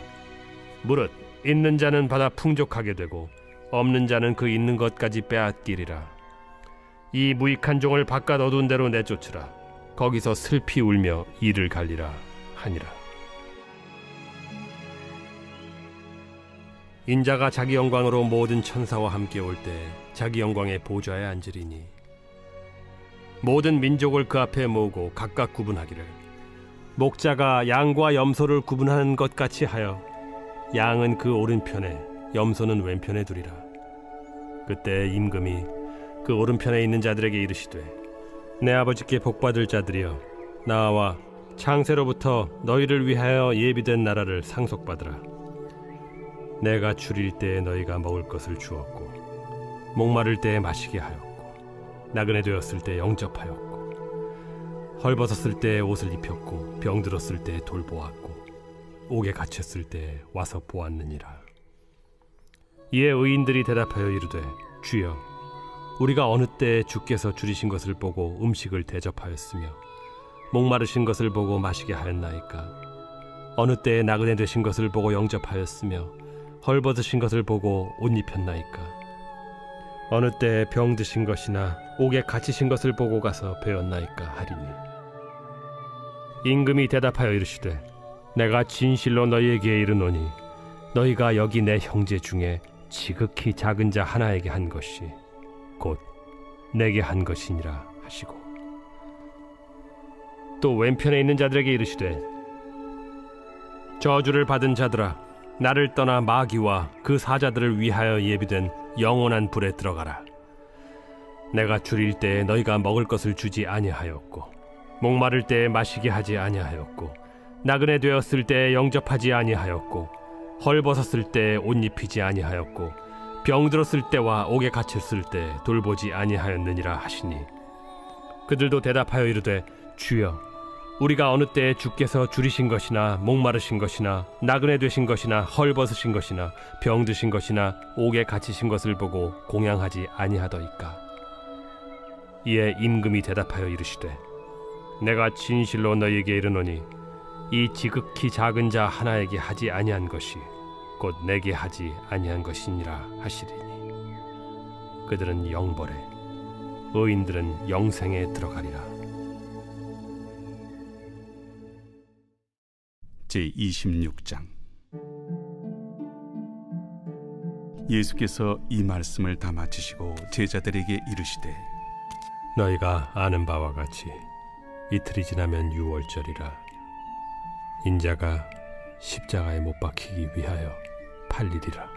무릇 있는 자는 받아 풍족하게 되고 없는 자는 그 있는 것까지 빼앗기리라. 이 무익한 종을 바깥 어두운 데로 내쫓으라. 거기서 슬피 울며 이를 갈리라 하니라. 인자가 자기 영광으로 모든 천사와 함께 올 때 자기 영광의 보좌에 앉으리니 모든 민족을 그 앞에 모으고 각각 구분하기를 목자가 양과 염소를 구분하는 것 같이 하여 양은 그 오른편에 염소는 왼편에 두리라. 그때 임금이 그 오른편에 있는 자들에게 이르시되, 내 아버지께 복받을 자들이여, 나와 창세로부터 너희를 위하여 예비된 나라를 상속받으라. 내가 줄일 때에 너희가 먹을 것을 주었고 목마를 때에 마시게 하였고 나그네 되었을 때 영접하였고 헐벗었을 때에 옷을 입혔고 병들었을 때에 돌보았고 옥에 갇혔을 때에 와서 보았느니라. 이에 의인들이 대답하여 이르되, 주여, 우리가 어느 때에 주께서 줄이신 것을 보고 음식을 대접하였으며 목마르신 것을 보고 마시게 하였나이까? 어느 때에 나그네 되신 것을 보고 영접하였으며 헐벗으신 것을 보고 옷 입혔나이까? 어느 때에 병드신 것이나 옥에 갇히신 것을 보고 가서 배웠나이까 하리니. 임금이 대답하여 이르시되, 내가 진실로 너희에게 이르노니 너희가 여기 내 형제 중에 지극히 작은 자 하나에게 한 것이 곧 내게 한 것이니라 하시고 또 왼편에 있는 자들에게 이르시되, 저주를 받은 자들아, 나를 떠나 마귀와 그 사자들을 위하여 예비된 영원한 불에 들어가라. 내가 줄일 때에 너희가 먹을 것을 주지 아니하였고 목마를 때에 마시게 하지 아니하였고 나그네 되었을 때에 영접하지 아니하였고 헐벗었을 때에 옷 입히지 아니하였고 병들었을 때와 옥에 갇혔을 때 돌보지 아니하였느니라 하시니 그들도 대답하여 이르되, 주여, 우리가 어느 때에 주께서 줄이신 것이나 목마르신 것이나 나그네 되신 것이나 헐벗으신 것이나 병드신 것이나 옥에 갇히신 것을 보고 공양하지 아니하더이까? 이에 임금이 대답하여 이르시되, 내가 진실로 너희에게 이르노니 이 지극히 작은 자 하나에게 하지 아니한 것이 곧 내게 하지 아니한 것이니라 하시리니 그들은 영벌에 의인들은 영생에 들어가리라. 제26장. 예수께서 이 말씀을 다 마치시고 제자들에게 이르시되, 너희가 아는 바와 같이 이틀이 지나면 유월절이라. 인자가 십자가에 못 박히기 위하여 팔리리라.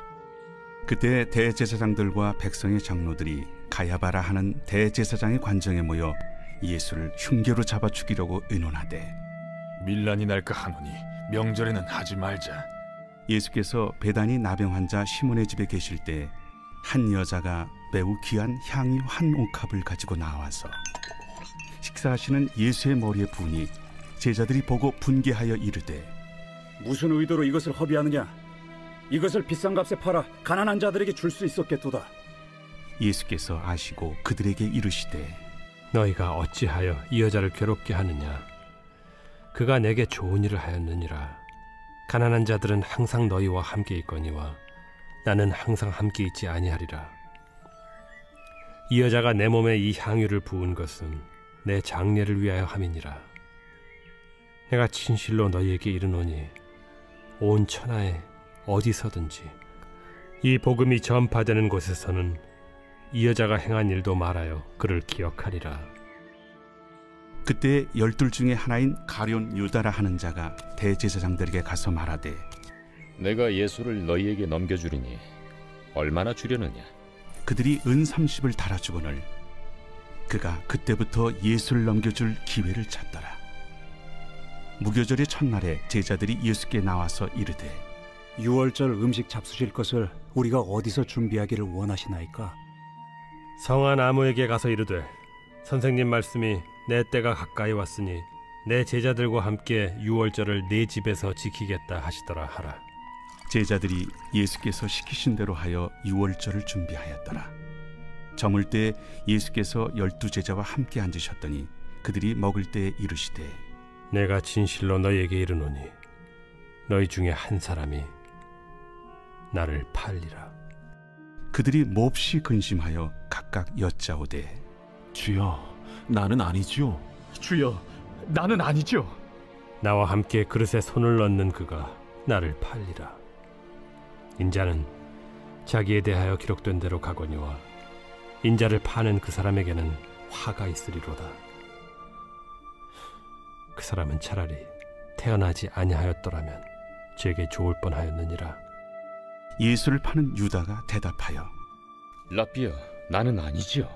그때 대제사장들과 백성의 장로들이 가야바라 하는 대제사장의 관정에 모여 예수를 흉계로 잡아 죽이려고 의논하되, 밀란이 날까 하노니 명절에는 하지 말자. 예수께서 베다니 나병 환자 시몬의 집에 계실 때 한 여자가 매우 귀한 향유 한 옥합을 가지고 나와서 식사하시는 예수의 머리에 부으니 제자들이 보고 분개하여 이르되, 무슨 의도로 이것을 허비하느냐? 이것을 비싼 값에 팔아 가난한 자들에게 줄 수 있었겠도다. 예수께서 아시고 그들에게 이르시되, 너희가 어찌하여 이 여자를 괴롭게 하느냐? 그가 내게 좋은 일을 하였느니라. 가난한 자들은 항상 너희와 함께 있거니와 나는 항상 함께 있지 아니하리라. 이 여자가 내 몸에 이 향유를 부은 것은 내 장례를 위하여 함이니라. 내가 진실로 너희에게 이르노니 온 천하에 어디서든지 이 복음이 전파되는 곳에서는 이 여자가 행한 일도 말하여 그를 기억하리라. 그때 12 중에 하나인 가룟 유다라 하는 자가 대제사장들에게 가서 말하되, 내가 예수를 너희에게 넘겨주리니 얼마나 주려느냐? 그들이 은 30을 달아주거늘 그가 그때부터 예수를 넘겨줄 기회를 찾더라. 무교절의 첫날에 제자들이 예수께 나와서 이르되 유월절 음식 잡수실 것을 우리가 어디서 준비하기를 원하시나이까? 성한 아무에게 가서 이르되 선생님 말씀이 내 때가 가까이 왔으니 내 제자들과 함께 유월절을 내 집에서 지키겠다 하시더라 하라. 제자들이 예수께서 시키신 대로 하여 유월절을 준비하였더라. 저물 때 예수께서 12제자와 함께 앉으셨더니 그들이 먹을 때 이르시되 내가 진실로 너희에게 이르노니 너희 중에 한 사람이 나를 팔리라. 그들이 몹시 근심하여 각각 여짜오되 주여, 나는 아니지요. 주여, 나는 아니죠. 나와 함께 그릇에 손을 넣는 그가 나를 팔리라. 인자는 자기에 대하여 기록된 대로 가거니와 인자를 파는 그 사람에게는 화가 있으리로다. 그 사람은 차라리 태어나지 아니하였더라면 제게 좋을 뻔하였느니라. 예수를 파는 유다가 대답하여 라삐야, 나는 아니지요.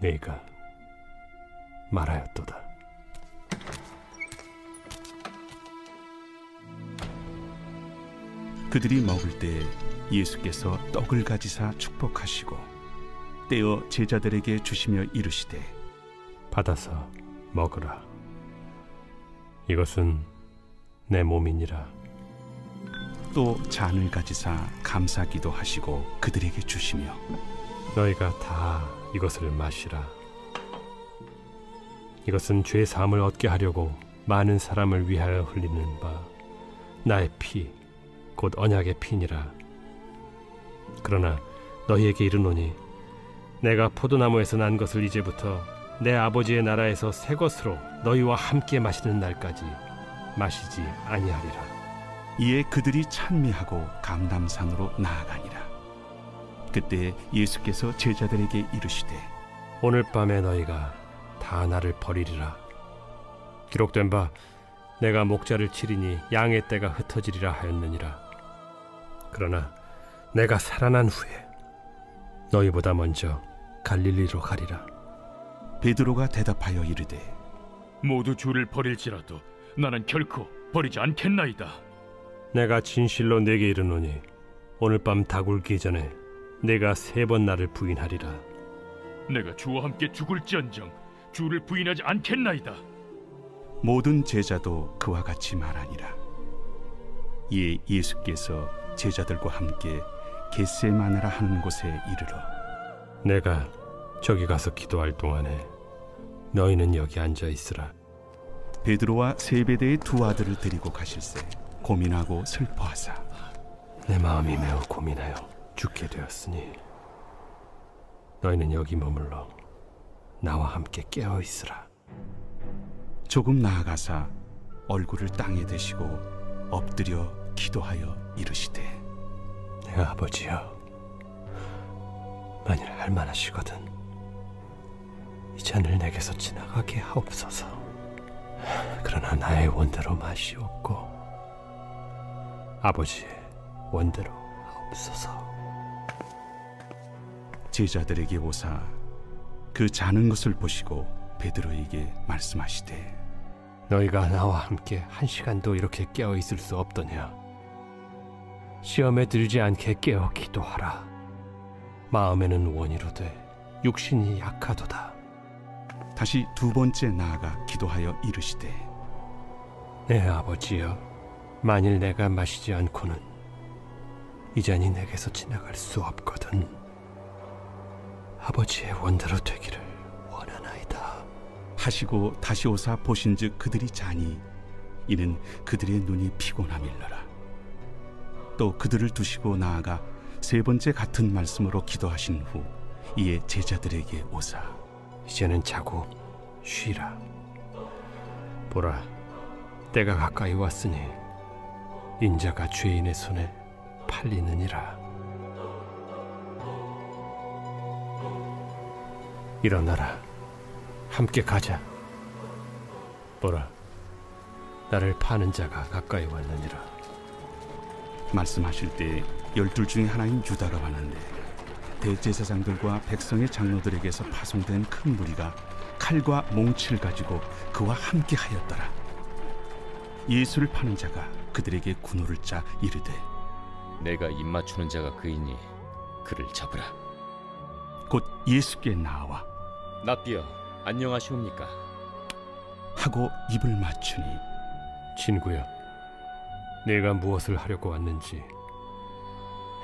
네가 말하였도다. 그들이 먹을 때 예수께서 떡을 가지사 축복하시고 떼어 제자들에게 주시며 이르시되 받아서 먹으라. 이것은 내 몸이니라. 또 잔을 가지사 감사기도 하시고 그들에게 주시며 너희가 다 이것을 마시라. 이것은 죄 사함을 얻게 하려고 많은 사람을 위하여 흘리는 바 나의 피 곧 언약의 피니라. 그러나 너희에게 이르노니 내가 포도나무에서 난 것을 이제부터 내 아버지의 나라에서 새 것으로 너희와 함께 마시는 날까지 마시지 아니하리라. 이에 그들이 찬미하고 감람산으로 나아가니라. 그때 예수께서 제자들에게 이르시되 오늘 밤에 너희가 다 나를 버리리라. 기록된 바 내가 목자를 치리니 양의 떼가 흩어지리라 하였느니라. 그러나 내가 살아난 후에 너희보다 먼저 갈릴리로 가리라. 베드로가 대답하여 이르되 모두 주를 버릴지라도 나는 결코 버리지 않겠나이다. 내가 진실로 네게 이르노니 오늘 밤 다굴기 전에 네가 3번 나를 부인하리라. 내가 주와 함께 죽을지언정 주를 부인하지 않겠나이다. 모든 제자도 그와 같이 말하니라. 이에 예수께서 제자들과 함께 겟세마네라 하는 곳에 이르러 내가 저기 가서 기도할 동안에 너희는 여기 앉아 있으라. 베드로와 세베대의 2 아들을 데리고 가실새 고민하고 슬퍼하사 내 마음이 매우 고민하여 죽게 되었으니 너희는 여기 머물러 나와 함께 깨어 있으라. 조금 나아가사 얼굴을 땅에 대시고 엎드려 기도하여 이르시되 내 아버지여, 만일 할만하시거든 이 잔을 내게서 지나가게 하옵소서. 그러나 나의 원대로 마시옵고 아버지의 원대로 하옵소서. 제자들에게 오사 그 자는 것을 보시고 베드로에게 말씀하시되 너희가 나와 함께 1시간도 이렇게 깨어 있을 수 없더냐. 시험에 들지 않게 깨어 기도하라. 마음에는 원이로되 육신이 약하도다. 다시 2번째 나아가 기도하여 이르시되 내 아버지여, 만일 내가 마시지 않고는 이 잔이 내게서 지나갈 수 없거든. 아버지의 원대로 되기를 원하나이다 하시고 다시 오사 보신즉 그들이 자니 이는 그들의 눈이 피곤함일러라. 또 그들을 두시고 나아가 3번째 같은 말씀으로 기도하신 후 이에 제자들에게 오사 이제는 자고 쉬라. 보라, 때가 가까이 왔으니 인자가 죄인의 손에 팔리느니라. 일어나라, 함께 가자. 보라, 나를 파는 자가 가까이 왔느니라. 말씀하실 때 12 중에 하나인 유다가 왔는데 대제사장들과 백성의 장로들에게서 파송된 큰 무리가 칼과 몽치를 가지고 그와 함께 하였더라. 예수를 파는 자가 그들에게 군호를 짜 이르되 내가 입맞추는 자가 그이니 그를 잡으라. 곧 예수께 나와 납비여 안녕하시옵니까 하고 입을 맞추니 친구여, 내가 무엇을 하려고 왔는지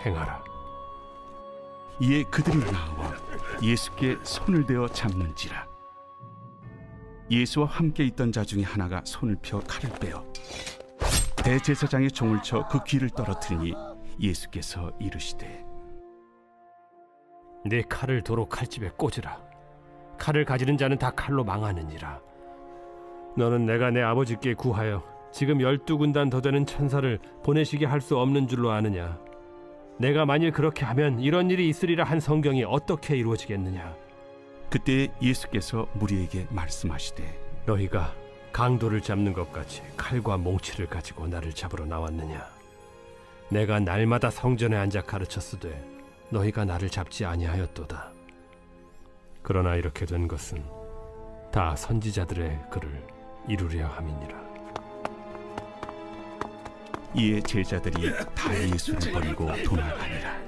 행하라. 이에 그들이 나와 예수께 손을 대어 잡는지라. 예수와 함께 있던 자 중에 하나가 손을 펴 칼을 빼어 대제사장의 종을 쳐 그 귀를 떨어뜨리니 예수께서 이르시되 내 칼을 도로 칼집에 꽂으라. 칼을 가지는 자는 다 칼로 망하느니라. 너는 내가 내 아버지께 구하여 지금 12군단 더 되는 천사를 보내시게 할 수 없는 줄로 아느냐. 내가 만일 그렇게 하면 이런 일이 있으리라 한 성경이 어떻게 이루어지겠느냐. 그때 예수께서 무리에게 말씀하시되 너희가 강도를 잡는 것 같이 칼과 몽치를 가지고 나를 잡으러 나왔느냐. 내가 날마다 성전에 앉아 가르쳤으되 너희가 나를 잡지 아니하였도다. 그러나 이렇게 된 것은 다 선지자들의 글을 이루려 함이니라. 이에 제자들이 다 예수를 버리고 도망하니라.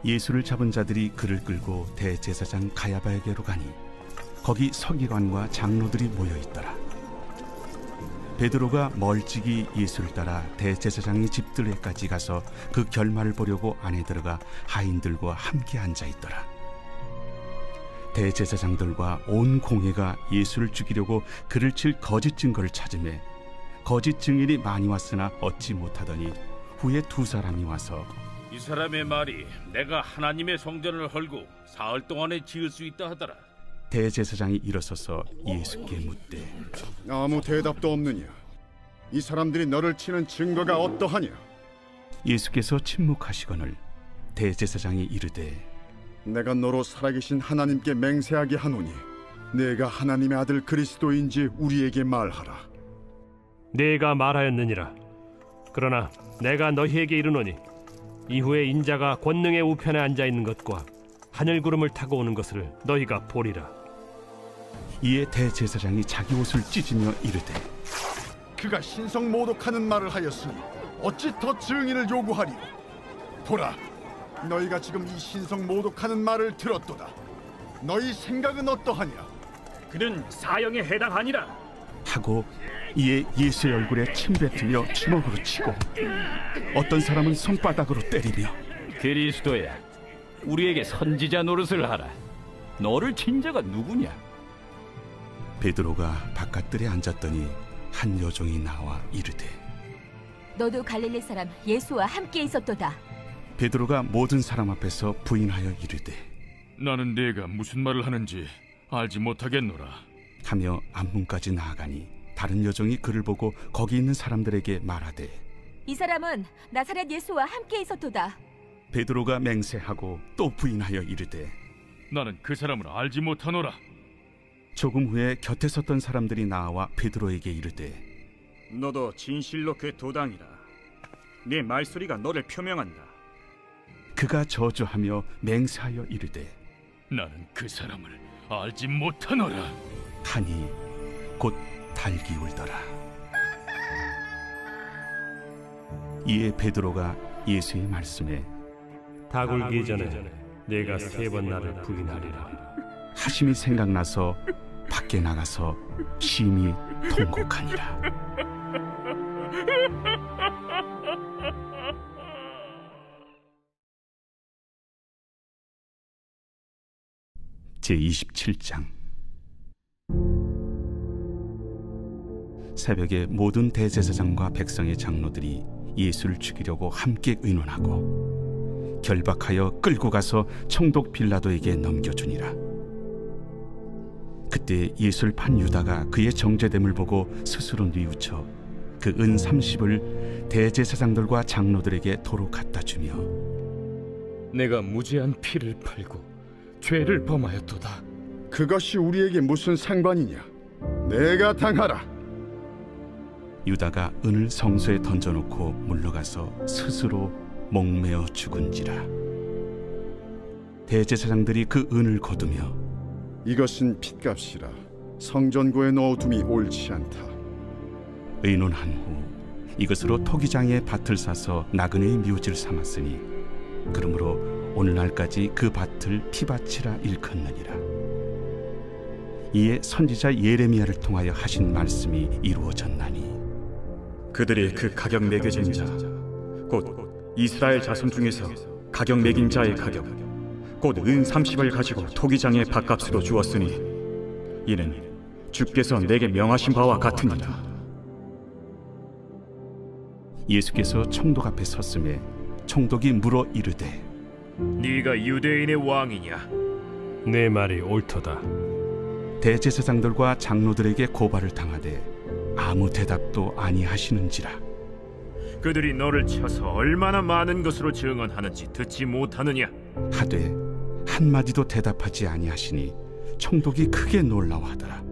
예수를 잡은 자들이 그를 끌고 대제사장 가야바에게로 가니 거기 서기관과 장로들이 모여 있더라. 베드로가 멀찍이 예수를 따라 대제사장의 집들에까지 가서 그 결말을 보려고 안에 들어가 하인들과 함께 앉아 있더라. 대제사장들과 온 공회가 예수를 죽이려고 그를 칠 거짓 증거를 찾으매 거짓 증인이 많이 왔으나 얻지 못하더니 후에 두 사람이 와서 이 사람의 말이 내가 하나님의 성전을 헐고 사흘 동안에 지을 수 있다 하더라. 대제사장이 일어서서 예수께 묻되 아무 대답도 없느냐? 이 사람들이 너를 치는 증거가 어떠하냐? 예수께서 침묵하시거늘 대제사장이 이르되 내가 너로 살아계신 하나님께 맹세하게 하노니 내가 하나님의 아들 그리스도인지 우리에게 말하라. 내가 말하였느니라. 그러나 내가 너희에게 이르노니 이후에 인자가 권능의 우편에 앉아 있는 것과 하늘 구름을 타고 오는 것을 너희가 보리라. 이에 대제사장이 자기 옷을 찢으며 이르되 그가 신성 모독하는 말을 하였으니 어찌 더 증인을 요구하리요? 보라, 너희가 지금 이 신성 모독하는 말을 들었도다. 너희 생각은 어떠하냐? 그는 사형에 해당하니라 하고 이에 예수의 얼굴에 침 뱉으며 주먹으로 치고 어떤 사람은 손바닥으로 때리며 그리스도야, 우리에게 선지자 노릇을 하라. 너를 친 자가 누구냐? 베드로가 바깥들에 앉았더니 한 여종이 나와 이르되 너도 갈릴리 사람 예수와 함께 있었도다. 베드로가 모든 사람 앞에서 부인하여 이르되 나는 네가 무슨 말을 하는지 알지 못하겠노라 하며 앞문까지 나아가니 다른 여종이 그를 보고 거기 있는 사람들에게 말하되 이 사람은 나사렛 예수와 함께 있었도다. 베드로가 맹세하고 또 부인하여 이르되 나는 그 사람을 알지 못하노라. 조금 후에 곁에 섰던 사람들이 나와 베드로에게 이르되 너도 진실로 그 도당이라. 네 말소리가 너를 표명한다. 그가 저주하며 맹세하여 이르되 나는 그 사람을 알지 못하노라 하니 곧 달기 울더라. 이에 베드로가 예수의 말씀에 닭 울기 전에 내가 3번 나를 부인하리라 하심이 생각나서 밖에 나가서 심히 통곡하니라. 제27장. 새벽에 모든 대제사장과 백성의 장로들이 예수를 죽이려고 함께 의논하고 결박하여 끌고 가서 총독 빌라도에게 넘겨주니라. 그때 예수를 판 유다가 그의 정죄됨을 보고 스스로 뉘우쳐 그 은 30을 대제사장들과 장로들에게 도로 갖다 주며 내가 무죄한 피를 팔고 죄를 범하였도다. 그것이 우리에게 무슨 상관이냐? 내가 당하라. 유다가 은을 성소에 던져놓고 물러가서 스스로 목매어 죽은지라. 대제사장들이 그 은을 거두며 이것은 핏값이라 성전고에 넣어둠이 옳지 않다. 의논한 후 이것으로 토기장의 밭을 사서 나그네의 묘지를 삼았으니 그러므로 오늘날까지 그 밭을 피밭이라 일컫느니라. 이에 선지자 예레미야를 통하여 하신 말씀이 이루어졌나니 그들이 그 가격 매겨진 자, 곧 이스라엘 자손 중에서 가격 매긴 자의 가격, 곧 은 30을 가지고 토기장의 밭값으로 주었으니 이는 주께서 내게 명하신 바와 같으니라. 예수께서 총독 앞에 섰음에 총독이 물어 이르되 네가 유대인의 왕이냐? 내 말이 옳도다. 대제사장들과 장로들에게 고발을 당하되 아무 대답도 아니하시는지라. 그들이 너를 쳐서 얼마나 많은 것으로 증언하는지 듣지 못하느냐? 하되 한마디도 대답하지 아니하시니 총독이 크게 놀라워하더라.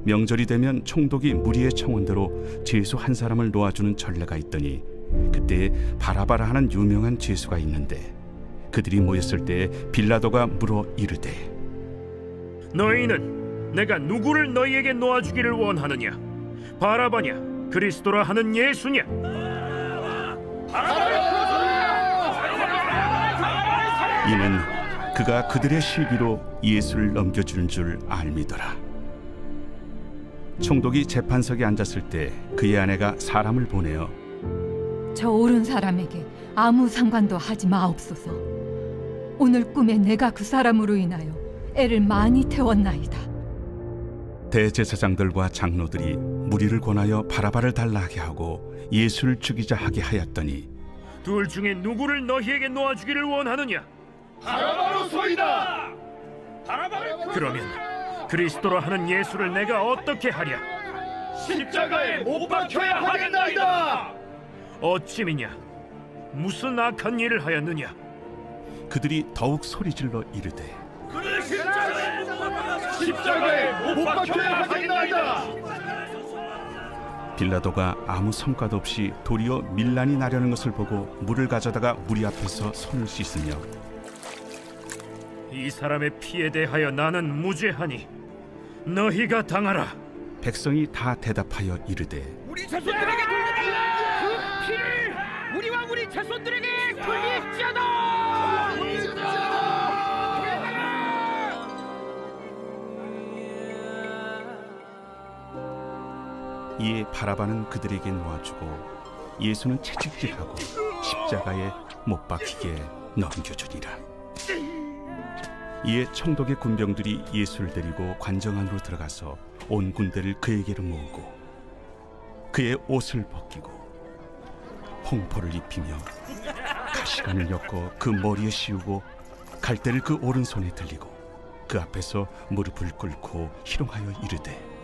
명절이 되면 총독이 무리의 청원대로 죄수 한 사람을 놓아주는 전례가 있더니 그때 바라바라 하는 유명한 죄수가 있는데 그들이 모였을 때 빌라도가 물어 이르되 너희는 내가 누구를 너희에게 놓아주기를 원하느냐? 바라바냐? 그리스도라 하는 예수냐? 이는 그가 그들의 시기로 예수를 넘겨주는 줄 알미더라. 총독이 재판석에 앉았을 때 그의 아내가 사람을 보내어 저 옳은 사람에게 아무 상관도 하지 마옵소서. 오늘 꿈에 내가 그 사람으로 인하여 애를 많이 태웠나이다. 대제사장들과 장로들이 무리를 권하여 바라바를 달라하게 하고 예수를 죽이자 하게 하였더니 둘 중에 누구를 너희에게 놓아주기를 원하느냐? 바라바로소이다. 그러면 그리스도라 하는 예수를 내가 어떻게 하랴? 십자가에 못 박혀야 하겠나이다. 어찌미냐? 무슨 악한 일을 하였느냐? 그들이 더욱 소리질러 이르되 십자가에 못 박혀야 하겠나이다. 빌라도가 아무 성과도 없이 도리어 밀란이 나려는 것을 보고 물을 가져다가 무리 앞에서 손을 씻으며 이 사람의 피에 대하여 나는 무죄하니 너희가 당하라. 백성이 다 대답하여 이르되 우리 자손들에게 돌리라. 그 피를 우리와 우리 자손들에게 돌릴지어다. 이에 바라바는 그들에게 놓아주고 예수는 채찍질하고 십자가에 못 박히게 넘겨주니라. 이에 총독의 군병들이 예수를 데리고 관정 안으로 들어가서 온 군대를 그에게로 모으고 그의 옷을 벗기고 홍포를 입히며 가시관을 엮어 그 머리에 씌우고 갈대를 그 오른손에 들리고 그 앞에서 무릎을 꿇고 희롱하여 이르되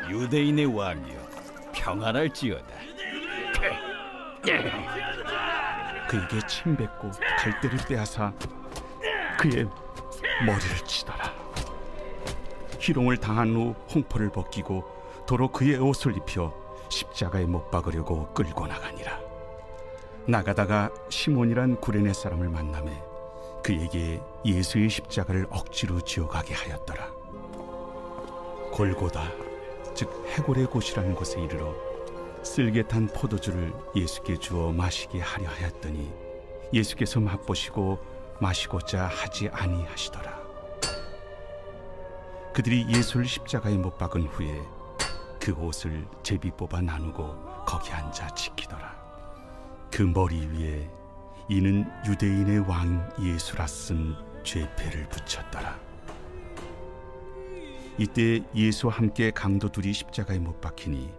유대인의 왕이여 평안할지어다. 그에게 침 뱉고 갈대를 빼앗아 그의 머리를 치더라. 희롱을 당한 후 홍포를 벗기고 도로 그의 옷을 입혀 십자가에 못 박으려고 끌고 나가니라. 나가다가 시몬이란 구레네 사람을 만나매 그에게 예수의 십자가를 억지로 지어가게 하였더라. 골고다 즉 해골의 곳이라는 곳에 이르러 쓸개탄 포도주를 예수께 주어 마시게 하려 하였더니 예수께서 맛보시고 마시고자 하지 아니하시더라. 그들이 예수를 십자가에 못 박은 후에 그 옷을 제비 뽑아 나누고 거기 앉아 지키더라. 그 머리 위에 이는 유대인의 왕 예수라 쓴 죄패를 붙였더라. 이때 예수와 함께 강도 둘이 십자가에 못 박히니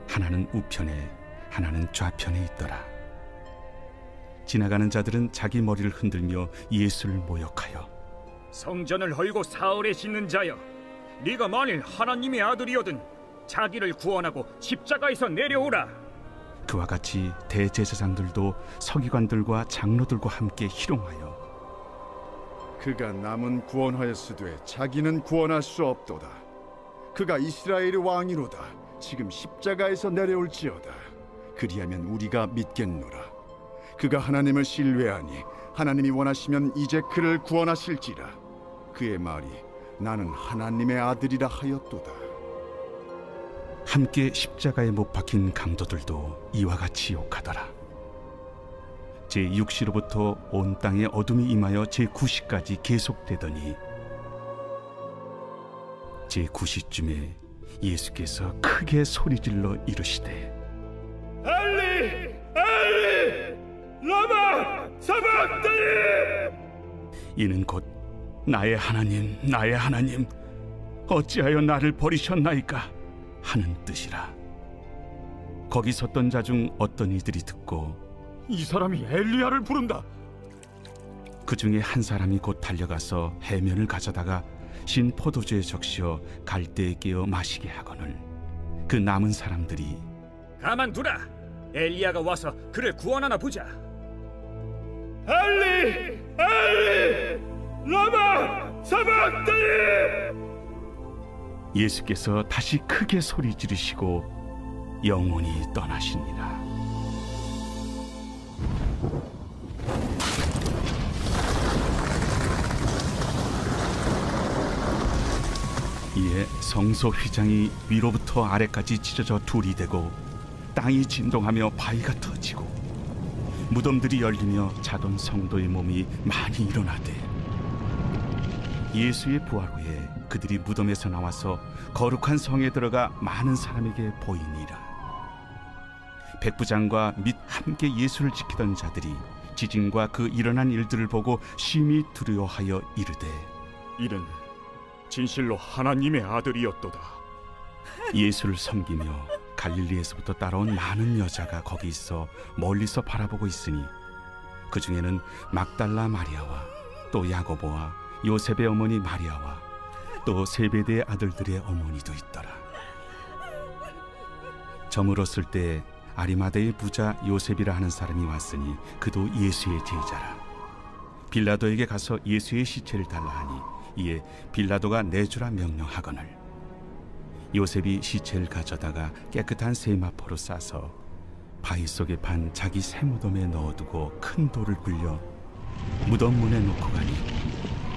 하나는 우편에 하나는 좌편에 있더라. 지나가는 자들은 자기 머리를 흔들며 예수를 모욕하여 성전을 헐고 사흘에 짓는 자여, 네가 만일 하나님의 아들이거든 자기를 구원하고 십자가에서 내려오라. 그와 같이 대제사장들도 서기관들과 장로들과 함께 희롱하여 그가 남은 구원하였으되 자기는 구원할 수 없도다. 그가 이스라엘의 왕이로다. 지금 십자가에서 내려올지어다. 그리하면 우리가 믿겠노라. 그가 하나님을 신뢰하니 하나님이 원하시면 이제 그를 구원하실지라. 그의 말이 나는 하나님의 아들이라 하였도다. 함께 십자가에 못 박힌 강도들도 이와 같이 욕하더라. 제6시로부터 온 땅에 어둠이 임하여 제9시까지 계속되더니 제9시쯤에 예수께서 크게 소리질러 이르시되 엘리 엘리 라마 사박다니. 이는 곧 나의 하나님 나의 하나님 어찌하여 나를 버리셨나이까 하는 뜻이라. 거기 섰던 자 중 어떤 이들이 듣고 이 사람이 엘리야를 부른다. 그 중에 한 사람이 곧 달려가서 해면을 가져다가 신 포도주에 적시어 갈대에 깨어 마시게 하거늘 그 남은 사람들이 가만두라. 엘리야가 와서 그를 구원하나 보자. 엘리 엘리 라마 사박다니. 예수께서 다시 크게 소리 지르시고 영원히 떠나시니라. 이에 성소 휘장이 위로부터 아래까지 찢어져 둘이 되고 땅이 진동하며 바위가 터지고 무덤들이 열리며 자던 성도의 몸이 많이 일어나되 예수의 부활 후에 그들이 무덤에서 나와서 거룩한 성에 들어가 많은 사람에게 보이니라. 백부장과 및 함께 예수를 지키던 자들이 지진과 그 일어난 일들을 보고 심히 두려워하여 이르되 이는 진실로 하나님의 아들이었도다. 예수를 섬기며 갈릴리에서부터 따라온 많은 여자가 거기 있어 멀리서 바라보고 있으니 그 중에는 막달라 마리아와 또 야고보와 요셉의 어머니 마리아와 또 세베대의 아들들의 어머니도 있더라. 저물었을 때 아리마대의 부자 요셉이라 하는 사람이 왔으니 그도 예수의 제자라. 빌라도에게 가서 예수의 시체를 달라 하니 이에 빌라도가 내주라 명령하거늘 요셉이 시체를 가져다가 깨끗한 세마포로 싸서 바위 속에 판 자기 새 무덤에 넣어두고 큰 돌을 굴려 무덤 문에 놓고 가니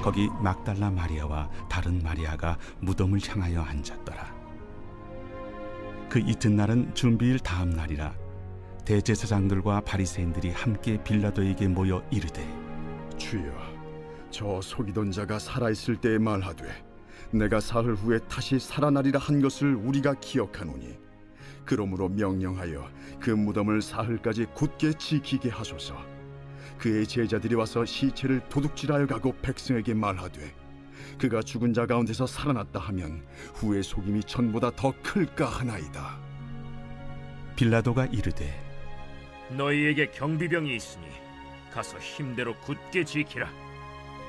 거기 막달라 마리아와 다른 마리아가 무덤을 향하여 앉았더라. 그 이튿날은 준비일 다음 날이라. 대제사장들과 바리새인들이 함께 빌라도에게 모여 이르되 주여, 저 속이던 자가 살아있을 때에 말하되 내가 사흘 후에 다시 살아나리라 한 것을 우리가 기억하노니 그러므로 명령하여 그 무덤을 사흘까지 굳게 지키게 하소서. 그의 제자들이 와서 시체를 도둑질하여 가고 백성에게 말하되 그가 죽은 자 가운데서 살아났다 하면 후의 속임이 전보다 더 클까 하나이다. 빌라도가 이르되 너희에게 경비병이 있으니 가서 힘대로 굳게 지키라.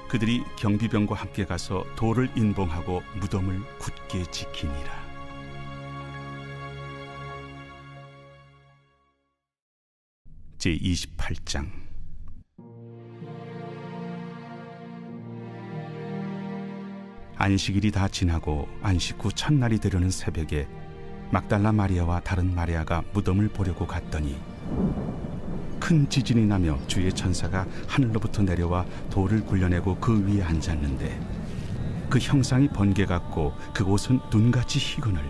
그들이 경비병과 함께 가서 돌을 인봉하고 무덤을 굳게 지키니라. 제28장. 안식일이 다 지나고 안식 후 첫날이 되려는 새벽에 막달라 마리아와 다른 마리아가 무덤을 보려고 갔더니 큰 지진이 나며 주의 천사가 하늘로부터 내려와 돌을 굴려내고 그 위에 앉았는데 그 형상이 번개 같고 그곳은 눈같이 희거늘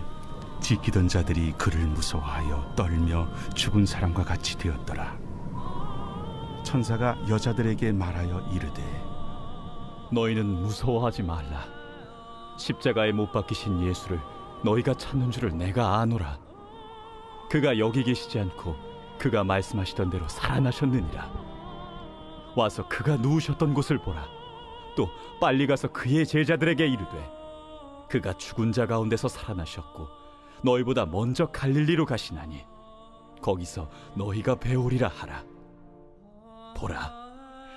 지키던 자들이 그를 무서워하여 떨며 죽은 사람과 같이 되었더라. 천사가 여자들에게 말하여 이르되 너희는 무서워하지 말라. 십자가에 못 박히신 예수를 너희가 찾는 줄을 내가 아노라. 그가 여기 계시지 않고 그가 말씀하시던 대로 살아나셨느니라. 와서 그가 누우셨던 곳을 보라. 또 빨리 가서 그의 제자들에게 이르되 그가 죽은 자 가운데서 살아나셨고 너희보다 먼저 갈릴리로 가시나니 거기서 너희가 배우리라 하라. 보라,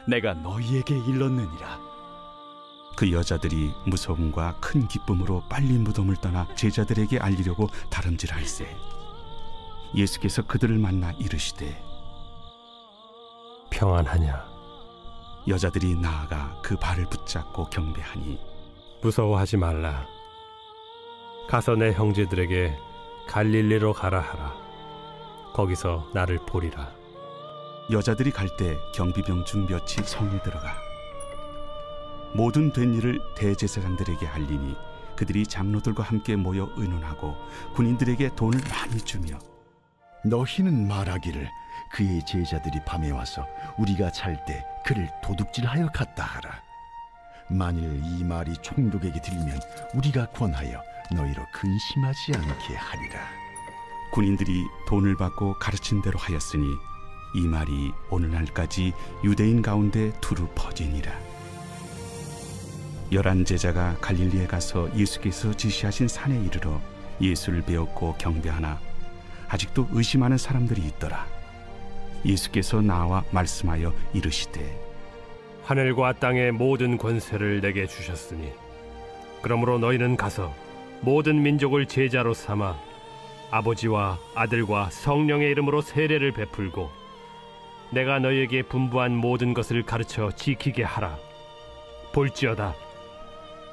내가 너희에게 일렀느니라. 그 여자들이 무서움과 큰 기쁨으로 빨리 무덤을 떠나 제자들에게 알리려고 다름질할세 예수께서 그들을 만나 이르시되 평안하냐? 여자들이 나아가 그 발을 붙잡고 경배하니 무서워하지 말라. 가서 내 형제들에게 갈릴리로 가라 하라. 거기서 나를 보리라. 여자들이 갈 때 경비병 중 몇이 성에 들어가 모든 된 일을 대제사장들에게 알리니 그들이 장로들과 함께 모여 의논하고 군인들에게 돈을 많이 주며 너희는 말하기를 그의 제자들이 밤에 와서 우리가 잘 때 그를 도둑질하여 갔다 하라. 만일 이 말이 총독에게 들리면 우리가 권하여 너희로 근심하지 않게 하리라. 군인들이 돈을 받고 가르친 대로 하였으니 이 말이 오늘날까지 유대인 가운데 두루 퍼지니라. 11 제자가 갈릴리에 가서 예수께서 지시하신 산에 이르러 예수를 배웠고 경배하나 아직도 의심하는 사람들이 있더라. 예수께서 나와 말씀하여 이르시되 하늘과 땅의 모든 권세를 내게 주셨으니 그러므로 너희는 가서 모든 민족을 제자로 삼아 아버지와 아들과 성령의 이름으로 세례를 베풀고 내가 너희에게 분부한 모든 것을 가르쳐 지키게 하라. 볼지어다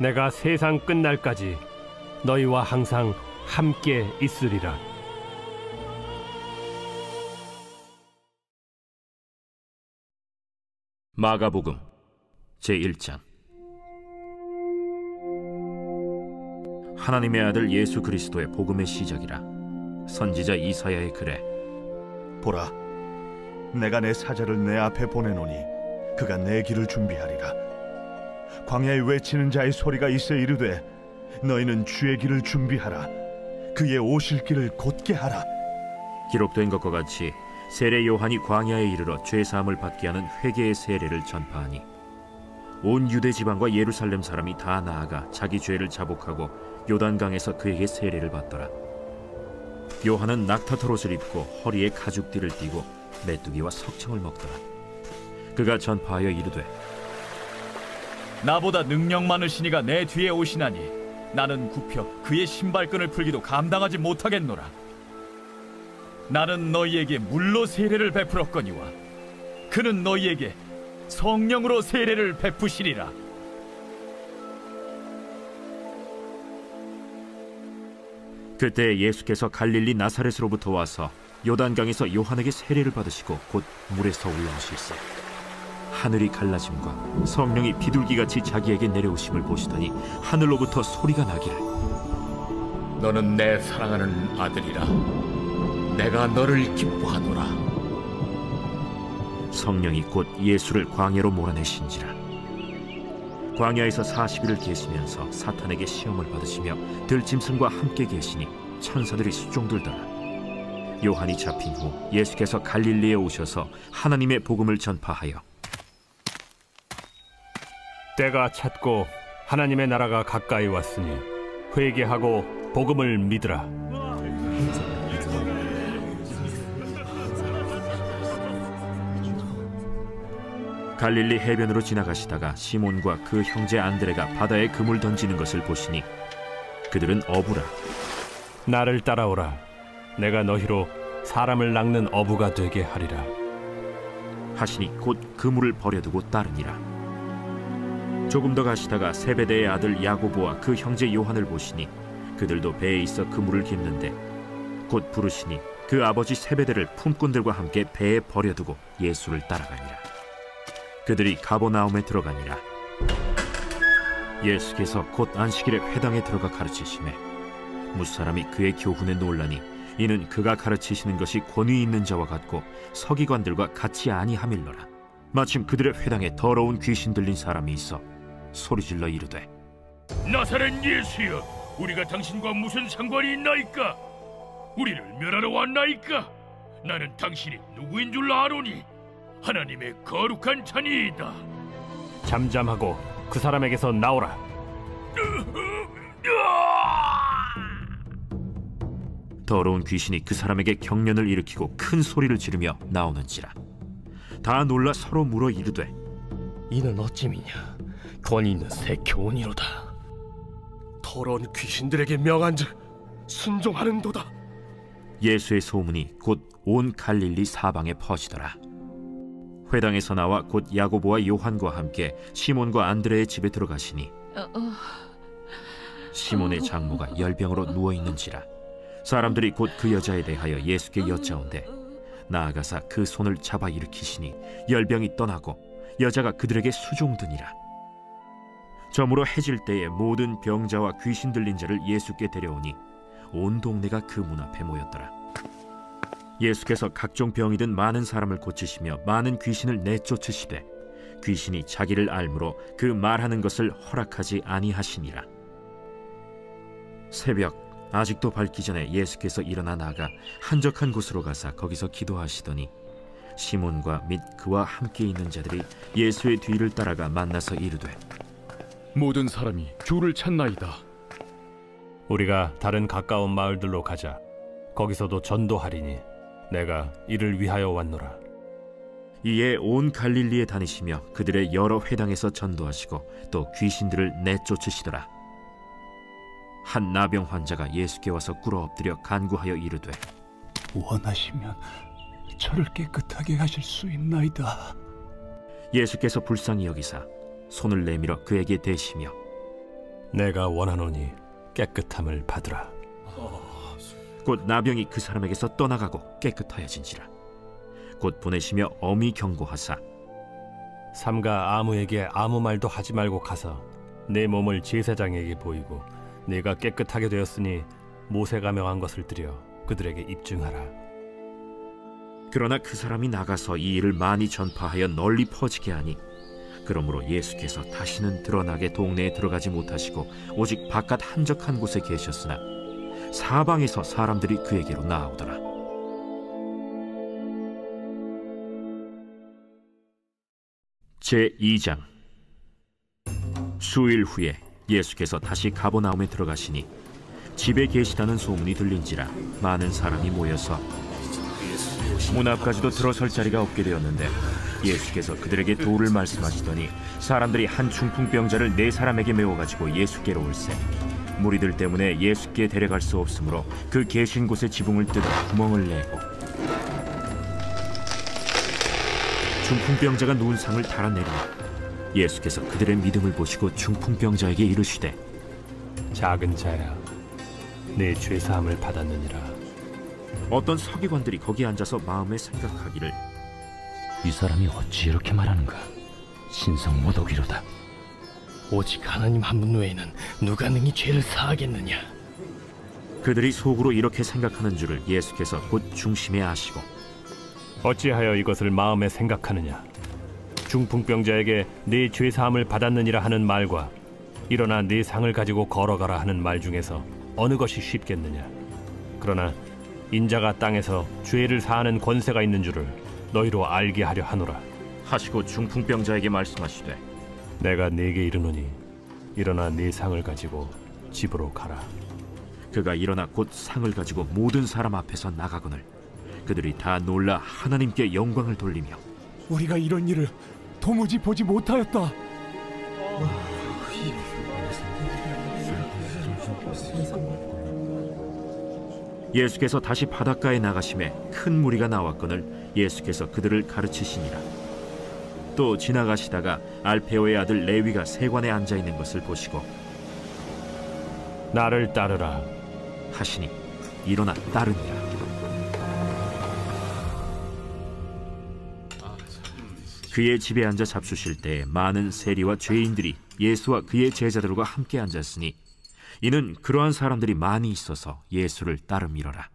내가 세상 끝날까지 너희와 항상 함께 있으리라. 마가복음 제1장. 하나님의 아들 예수 그리스도의 복음의 시작이라. 선지자 이사야의 글에 보라, 내가 내 사자를 내 앞에 보내노니 그가 내 길을 준비하리라. 광야에 외치는 자의 소리가 있어 이르되 너희는 주의 길을 준비하라. 그의 오실 길을 곧게 하라. 기록된 것과 같이 세례 요한이 광야에 이르러 죄 사함을 받게 하는 회개의 세례를 전파하니 온 유대 지방과 예루살렘 사람이 다 나아가 자기 죄를 자복하고 요단강에서 그에게 세례를 받더라. 요한은 낙타털 옷을 입고 허리에 가죽띠를 띠고 메뚜기와 석청을 먹더라. 그가 전파하여 이르되 나보다 능력 많으신 이가 내 뒤에 오시나니 나는 굽혀 그의 신발끈을 풀기도 감당하지 못하겠노라. 나는 너희에게 물로 세례를 베풀었거니와 그는 너희에게 성령으로 세례를 베푸시리라. 그때 예수께서 갈릴리 나사렛으로부터 와서 요단강에서 요한에게 세례를 받으시고 곧 물에서 올라오실세 하늘이 갈라짐과 성령이 비둘기같이 자기에게 내려오심을 보시더니 하늘로부터 소리가 나기를 너는 내 사랑하는 아들이라. 내가 너를 기뻐하노라. 성령이 곧 예수를 광야로 몰아내신지라. 광야에서 40일을 계시면서 사탄에게 시험을 받으시며 들짐승과 함께 계시니 천사들이 수종들더라. 요한이 잡힌 후 예수께서 갈릴리에 오셔서 하나님의 복음을 전파하여 때가 찼고 하나님의 나라가 가까이 왔으니 회개하고 복음을 믿으라. 갈릴리 해변으로 지나가시다가 시몬과 그 형제 안드레가 바다에 그물 던지는 것을 보시니 그들은 어부라. 나를 따라오라. 내가 너희로 사람을 낚는 어부가 되게 하리라 하시니 곧 그물을 버려두고 따르니라. 조금 더 가시다가 세베대의 아들 야고보와 그 형제 요한을 보시니 그들도 배에 있어 그물을 깁는데 곧 부르시니 그 아버지 세베대를 품꾼들과 함께 배에 버려두고 예수를 따라가니라. 그들이 가버나움에 들어가니라. 예수께서 곧 안식일에 회당에 들어가 가르치시매 무사람이 그의 교훈에 놀라니 이는 그가 가르치시는 것이 권위 있는 자와 같고 서기관들과 같이 아니하밀러라. 마침 그들의 회당에 더러운 귀신 들린 사람이 있어 소리질러 이르되 나사렛 예수여, 우리가 당신과 무슨 상관이 있나이까? 우리를 멸하러 왔나이까? 나는 당신이 누구인 줄 아노니 하나님의 거룩한 자니이다. 잠잠하고 그 사람에게서 나오라. 더러운 귀신이 그 사람에게 경련을 일으키고 큰 소리를 지르며 나오는지라. 다 놀라 서로 물어 이르되 이는 어찌미냐? 권위 있는 새 교훈이로다. 더러운 귀신들에게 명한즉 순종하는도다. 예수의 소문이 곧 온 갈릴리 사방에 퍼지더라. 회당에서 나와 곧 야고보와 요한과 함께 시몬과 안드레의 집에 들어가시니 시몬의 장모가 열병으로 누워있는지라. 사람들이 곧 그 여자에 대하여 예수께 여짜온대 나아가사 그 손을 잡아 일으키시니 열병이 떠나고 여자가 그들에게 수종드니라. 저물어 해질 때에 모든 병자와 귀신 들린 자를 예수께 데려오니 온 동네가 그 문 앞에 모였더라. 예수께서 각종 병이 든 많은 사람을 고치시며 많은 귀신을 내쫓으시되 귀신이 자기를 알므로 그 말하는 것을 허락하지 아니하시니라. 새벽 아직도 밝기 전에 예수께서 일어나 나가 한적한 곳으로 가사 거기서 기도하시더니 시몬과 및 그와 함께 있는 자들이 예수의 뒤를 따라가 만나서 이르되 모든 사람이 주를 찾나이다. 우리가 다른 가까운 마을들로 가자. 거기서도 전도하리니 내가 이를 위하여 왔노라. 이에 온 갈릴리에 다니시며 그들의 여러 회당에서 전도하시고 또 귀신들을 내쫓으시더라. 한 나병 환자가 예수께 와서 꿇어 엎드려 간구하여 이르되 원하시면 저를 깨끗하게 하실 수 있나이다. 예수께서 불쌍히 여기사 손을 내밀어 그에게 대시며 내가 원하노니 깨끗함을 받으라. 곧 나병이 그 사람에게서 떠나가고 깨끗하여진지라. 곧 보내시며 엄히 경고하사 삼가 아무에게 아무 말도 하지 말고 가서 내 몸을 제사장에게 보이고 내가 깨끗하게 되었으니 모세가 명한 것을 드려 그들에게 입증하라. 그러나 그 사람이 나가서 이 일을 많이 전파하여 널리 퍼지게 하니 그러므로 예수께서 다시는 드러나게 동네에 들어가지 못하시고 오직 바깥 한적한 곳에 계셨으나 사방에서 사람들이 그에게로 나아오더라. 제2장. 수일 후에 예수께서 다시 가버나움에 들어가시니 집에 계시다는 소문이 들린지라 많은 사람이 모여서 문 앞까지도 들어설 자리가 없게 되었는데 예수께서 그들에게 도를 말씀하시더니 사람들이 한 중풍병자를 4사람에게 메워가지고 예수께로 올세 무리들 때문에 예수께 데려갈 수 없으므로 그 계신 곳에 지붕을 뜯어 구멍을 내고 중풍병자가 누운 상을 달아내리니 예수께서 그들의 믿음을 보시고 중풍병자에게 이르시되 작은 자야, 내 죄사함을 받았느니라. 어떤 서기관들이 거기 앉아서 마음에 생각하기를 이 사람이 어찌 이렇게 말하는가? 신성 모독이로다. 오직 하나님 한 분 외에는 누가 능히 죄를 사하겠느냐? 그들이 속으로 이렇게 생각하는 줄을 예수께서 곧 중심에 아시고 어찌하여 이것을 마음에 생각하느냐? 중풍병자에게 네 죄사함을 받았느니라 하는 말과 일어나 네 상을 가지고 걸어가라 하는 말 중에서 어느 것이 쉽겠느냐? 그러나 인자가 땅에서 죄를 사하는 권세가 있는 줄을 너희로 알게 하려 하노라. 하시고 중풍병자에게 말씀하시되 내가 네게 이르노니 일어나 네 상을 가지고 집으로 가라. 그가 일어나 곧 상을 가지고 모든 사람 앞에서 나가거늘 그들이 다 놀라 하나님께 영광을 돌리며 우리가 이런 일을 도무지 보지 못하였다. 예수께서 다시 바닷가에 나가심에 큰 무리가 나왔거늘 예수께서 그들을 가르치시니라. 또 지나가시다가 알페오의 아들 레위가 세관에 앉아있는 것을 보시고 나를 따르라 하시니 일어나 따르니라. 그의 집에 앉아 잡수실 때 많은 세리와 죄인들이 예수와 그의 제자들과 함께 앉았으니 이는 그러한 사람들이 많이 있어서 예수를 따름이러라.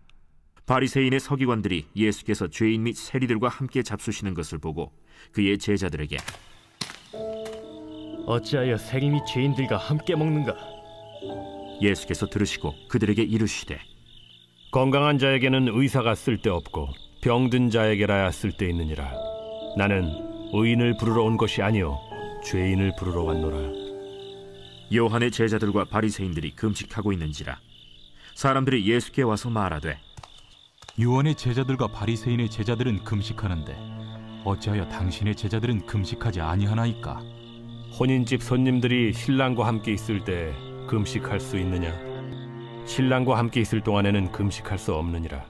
바리새인의 서기관들이 예수께서 죄인 및 세리들과 함께 잡수시는 것을 보고 그의 제자들에게 어찌하여 세리 및 죄인들과 함께 먹는가? 예수께서 들으시고 그들에게 이르시되 건강한 자에게는 의사가 쓸데없고 병든 자에게라야 쓸데있느니라. 나는 의인을 부르러 온 것이 아니요 죄인을 부르러 왔노라. 요한의 제자들과 바리새인들이 금식하고 있는지라 사람들이 예수께 와서 말하되 요한의 제자들과 바리새인의 제자들은 금식하는데 어찌하여 당신의 제자들은 금식하지 아니하나이까? 혼인집 손님들이 신랑과 함께 있을 때 금식할 수 있느냐? 신랑과 함께 있을 동안에는 금식할 수 없느니라.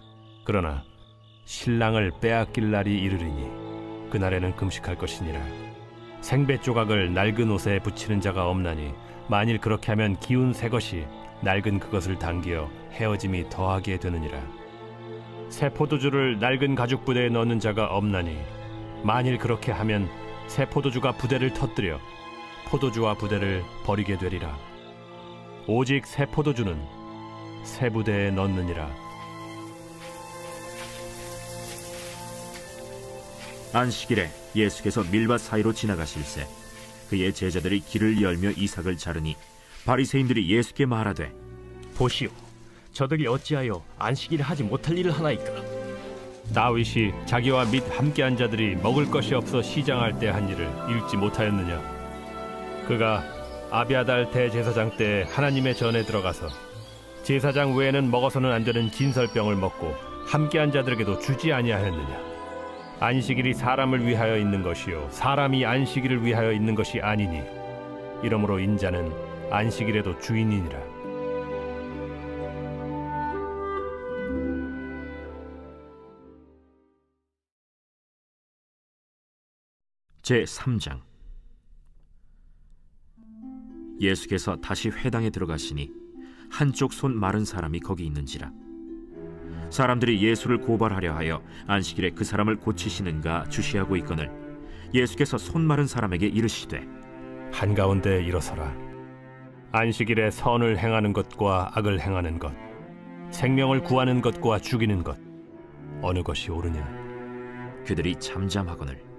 그러나 신랑을 빼앗길 날이 이르리니 그날에는 금식할 것이니라. 생배 조각을 낡은 옷에 붙이는 자가 없나니 만일 그렇게 하면 기운 새 것이 낡은 그것을 당겨 헤어짐이 더하게 되느니라. 새 포도주를 낡은 가죽 부대에 넣는 자가 없나니 만일 그렇게 하면 새 포도주가 부대를 터뜨려 포도주와 부대를 버리게 되리라. 오직 새 포도주는 새 부대에 넣느니라. 안식일에 예수께서 밀밭 사이로 지나가실새 그의 제자들이 길을 열며 이삭을 자르니 바리새인들이 예수께 말하되, 보시오, 저들이 어찌하여 안식일에 하지 못할 일을 하나이까? 다윗이 자기와 및 함께한 자들이 먹을 것이 없어 시장할 때 한 일을 읽지 못하였느냐? 그가 아비아달 대제사장 때 하나님의 전에 들어가서 제사장 외에는 먹어서는 안 되는 진설병을 먹고 함께한 자들에게도 주지 아니하였느냐? 안식일이 사람을 위하여 있는 것이요 사람이 안식일을 위하여 있는 것이 아니니 이러므로 인자는 안식일에도 주인이니라. 제3장. 예수께서 다시 회당에 들어가시니 한쪽 손 마른 사람이 거기 있는지라. 사람들이 예수를 고발하려 하여 안식일에 그 사람을 고치시는가 주시하고 있거늘 예수께서 손 마른 사람에게 이르시되, 한가운데 일어서라. 안식일에 선을 행하는 것과 악을 행하는 것, 생명을 구하는 것과 죽이는 것, 어느 것이 옳으냐? 그들이 잠잠하거늘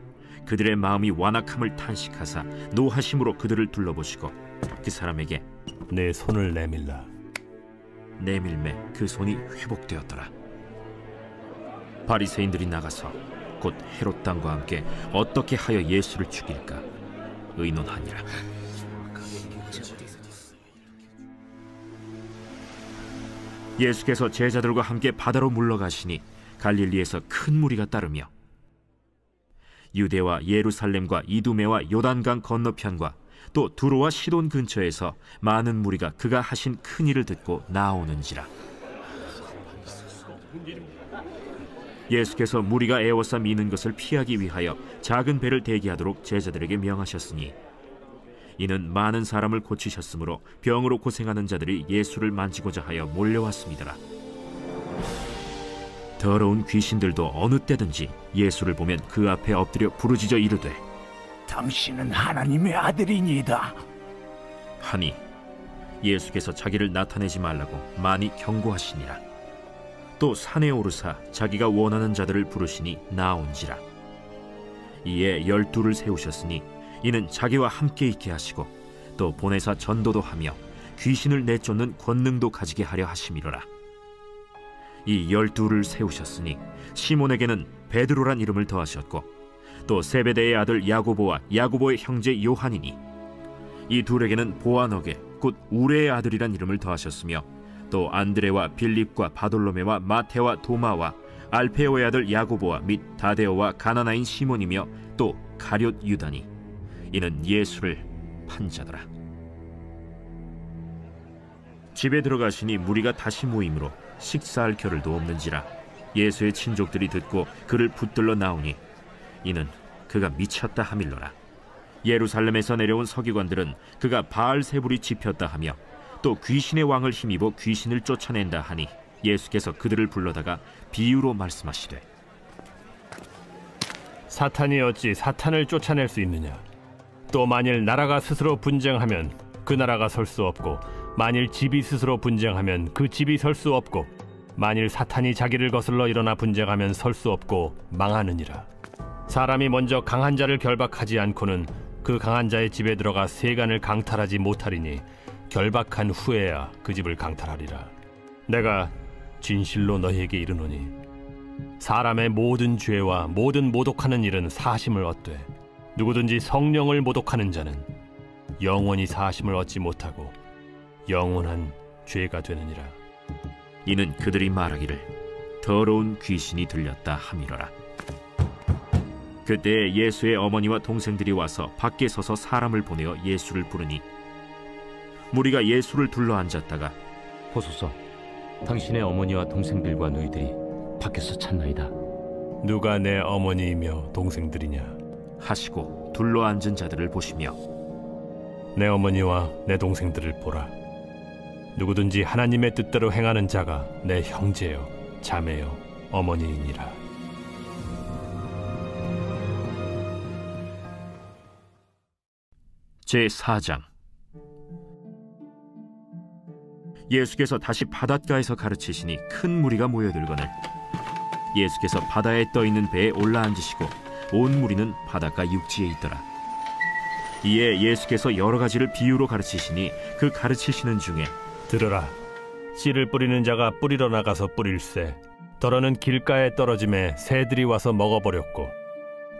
그들의 마음이 완악함을 탄식하사 노하심으로 그들을 둘러보시고 그 사람에게 내 손을 내밀라. 내밀매 그 손이 회복되었더라. 바리새인들이 나가서 곧 헤롯 당과 함께 어떻게 하여 예수를 죽일까 의논하니라. 예수께서 제자들과 함께 바다로 물러가시니 갈릴리에서 큰 무리가 따르며 유대와 예루살렘과 이두메와 요단강 건너편과 또 두로와 시돈 근처에서 많은 무리가 그가 하신 큰 일을 듣고 나오는지라. 예수께서 무리가 에워싸 미는 것을 피하기 위하여 작은 배를 대기하도록 제자들에게 명하셨으니 이는 많은 사람을 고치셨으므로 병으로 고생하는 자들이 예수를 만지고자 하여 몰려왔습니다. 더러운 귀신들도 어느 때든지 예수를 보면 그 앞에 엎드려 부르짖어 이르되, 당신은 하나님의 아들이니이다 하니 예수께서 자기를 나타내지 말라고 많이 경고하시니라. 또 산에 오르사 자기가 원하는 자들을 부르시니 나온지라. 이에 12를 세우셨으니 이는 자기와 함께 있게 하시고 또 보내사 전도도 하며 귀신을 내쫓는 권능도 가지게 하려 하심이로라. 이 12를 세우셨으니 시몬에게는 베드로란 이름을 더하셨고 또 세베대의 아들 야고보와 야고보의 형제 요한이니 이 둘에게는 보아너게 곧 우레의 아들이란 이름을 더하셨으며 또 안드레와 빌립과 바돌로메와 마테와 도마와 알페오의 아들 야고보와 및 다데오와 가나나인 시몬이며 또 가룟 유다니 이는 예수를 판 자더라. 집에 들어가시니 무리가 다시 모이므로 식사할 겨를도 없는지라. 예수의 친족들이 듣고 그를 붙들러 나오니 이는 그가 미쳤다 하밀러라. 예루살렘에서 내려온 서기관들은 그가 바알세불이 집혔다 하며 또 귀신의 왕을 힘입어 귀신을 쫓아낸다 하니 예수께서 그들을 불러다가 비유로 말씀하시되, 사탄이 어찌 사탄을 쫓아낼 수 있느냐? 또 만일 나라가 스스로 분쟁하면 그 나라가 설 수 없고 만일 집이 스스로 분쟁하면 그 집이 설 수 없고 만일 사탄이 자기를 거슬러 일어나 분쟁하면 설 수 없고 망하느니라. 사람이 먼저 강한 자를 결박하지 않고는 그 강한 자의 집에 들어가 세간을 강탈하지 못하리니 결박한 후에야 그 집을 강탈하리라. 내가 진실로 너희에게 이르노니 사람의 모든 죄와 모든 모독하는 일은 사심을 얻되 누구든지 성령을 모독하는 자는 영원히 사심을 얻지 못하고 영원한 죄가 되느니라. 이는 그들이 말하기를 더러운 귀신이 들렸다 함이로라. 그때 예수의 어머니와 동생들이 와서 밖에 서서 사람을 보내어 예수를 부르니 무리가 예수를 둘러 앉았다가 보소서, 당신의 어머니와 동생들과 너희들이 밖에서 찾나이다. 누가 내 어머니이며 동생들이냐 하시고 둘러 앉은 자들을 보시며 내 어머니와 내 동생들을 보라. 누구든지 하나님의 뜻대로 행하는 자가 내 형제요 자매요 어머니이니라. 제4장. 예수께서 다시 바닷가에서 가르치시니 큰 무리가 모여들거늘 예수께서 바다에 떠있는 배에 올라앉으시고 온 무리는 바닷가 육지에 있더라. 이에 예수께서 여러 가지를 비유로 가르치시니 그 가르치시는 중에 들으라. 씨를 뿌리는 자가 뿌리러 나가서 뿌릴새 더러는 길가에 떨어짐에 새들이 와서 먹어버렸고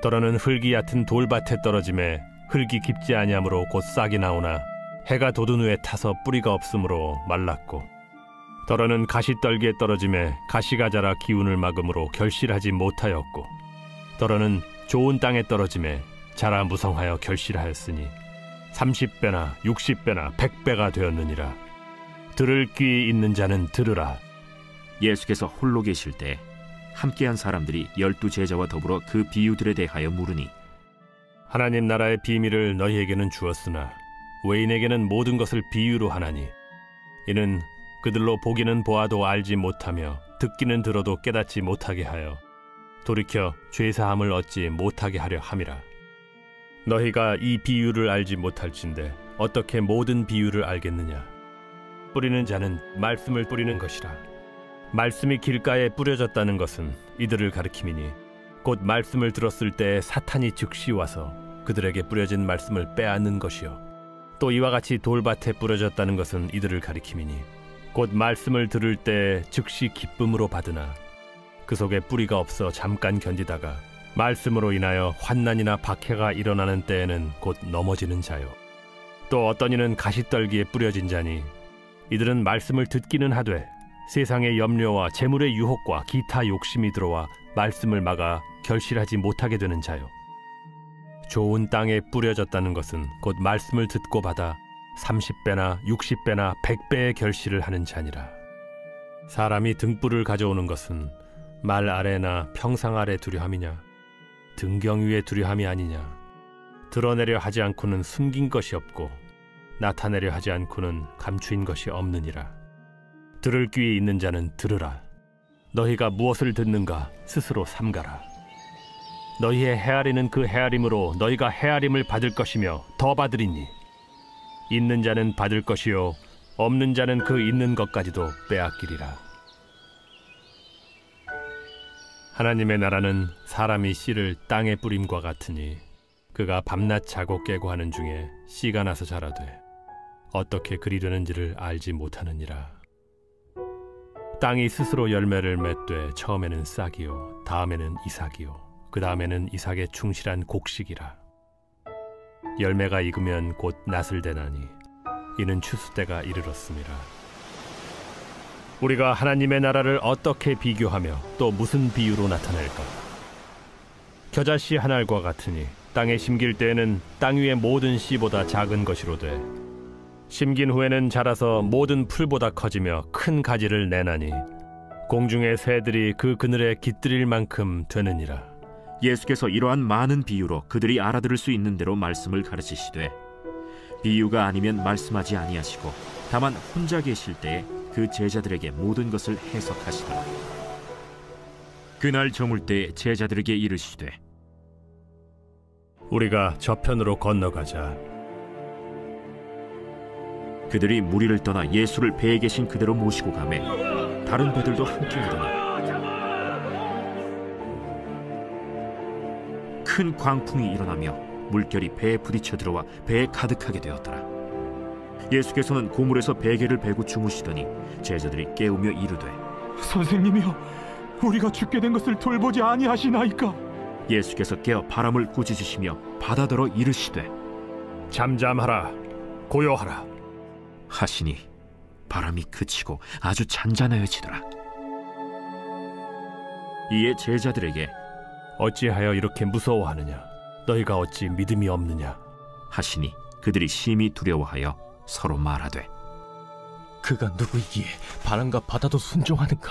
더러는 흙이 얕은 돌밭에 떨어짐에 흙이 깊지 아니하므로 곧 싹이 나오나 해가 돋은 후에 타서 뿌리가 없으므로 말랐고 더러는 가시떨기에 떨어짐에 가시가 자라 기운을 막음으로 결실하지 못하였고 더러는 좋은 땅에 떨어짐에 자라 무성하여 결실하였으니 30배나 60배나 100배가 되었느니라. 들을 귀 있는 자는 들으라. 예수께서 홀로 계실 때 함께한 사람들이 12제자와 더불어 그 비유들에 대하여 물으니 하나님 나라의 비밀을 너희에게는 주었으나 외인에게는 모든 것을 비유로 하나니 이는 그들로 보기는 보아도 알지 못하며 듣기는 들어도 깨닫지 못하게 하여 돌이켜 죄사함을 얻지 못하게 하려 함이라. 너희가 이 비유를 알지 못할진대 어떻게 모든 비유를 알겠느냐. 뿌리는 자는 말씀을 뿌리는 것이라. 말씀이 길가에 뿌려졌다는 것은 이들을 가리킴이니 곧 말씀을 들었을 때 사탄이 즉시 와서 그들에게 뿌려진 말씀을 빼앗는 것이요 또 이와 같이 돌밭에 뿌려졌다는 것은 이들을 가리킴이니 곧 말씀을 들을 때 즉시 기쁨으로 받으나 그 속에 뿌리가 없어 잠깐 견디다가 말씀으로 인하여 환난이나 박해가 일어나는 때에는 곧 넘어지는 자요 또 어떤 이는 가시떨기에 뿌려진 자니 이들은 말씀을 듣기는 하되 세상의 염려와 재물의 유혹과 기타 욕심이 들어와 말씀을 막아 결실하지 못하게 되는 자요 좋은 땅에 뿌려졌다는 것은 곧 말씀을 듣고 받아 30배나 60배나 100배의 결실을 하는 자니라. 사람이 등불을 가져오는 것은 말 아래나 평상 아래 두려함이냐 등경 위에 두려함이 아니냐. 드러내려 하지 않고는 숨긴 것이 없고 나타내려 하지 않고는 감추인 것이 없느니라. 들을 귀에 있는 자는 들으라. 너희가 무엇을 듣는가 스스로 삼가라. 너희의 헤아리는 그 헤아림으로 너희가 헤아림을 받을 것이며 더 받으리니 있는 자는 받을 것이요 없는 자는 그 있는 것까지도 빼앗기리라. 하나님의 나라는 사람이 씨를 땅에 뿌림과 같으니 그가 밤낮 자고 깨고 하는 중에 씨가 나서 자라되 어떻게 그리려는지를 알지 못하느니라. 땅이 스스로 열매를 맺되 처음에는 싹이요 다음에는 이삭이요 그 다음에는 이삭의 충실한 곡식이라. 열매가 익으면 곧 낫을 대나니 이는 추수 때가 이르렀음이라. 우리가 하나님의 나라를 어떻게 비교하며 또 무슨 비유로 나타낼까? 겨자씨 한 알과 같으니 땅에 심길 때에는 땅 위의 모든 씨보다 작은 것이로되 심긴 후에는 자라서 모든 풀보다 커지며 큰 가지를 내나니 공중의 새들이 그 그늘에 깃들일 만큼 되느니라. 예수께서 이러한 많은 비유로 그들이 알아들을 수 있는 대로 말씀을 가르치시되 비유가 아니면 말씀하지 아니하시고 다만 혼자 계실 때에 그 제자들에게 모든 것을 해석하시더라. 그날 저물 때 제자들에게 이르시되 우리가 저편으로 건너가자. 그들이 무리를 떠나 예수를 배에 계신 그대로 모시고 가매 다른 배들도 함께 오더니 큰 광풍이 일어나며 물결이 배에 부딪혀 들어와 배에 가득하게 되었더라. 예수께서는 고물에서 베개를 베고 주무시더니 제자들이 깨우며 이르되 선생님이여 우리가 죽게 된 것을 돌보지 아니하시나이까. 예수께서 깨어 바람을 꾸짖으시며 바다더러 이르시되 잠잠하라 고요하라 하시니 바람이 그치고 아주 잔잔하여지더라. 이에 제자들에게 어찌하여 이렇게 무서워하느냐 너희가 어찌 믿음이 없느냐 하시니 그들이 심히 두려워하여 서로 말하되 그가 누구이기에 바람과 바다도 순종하는가?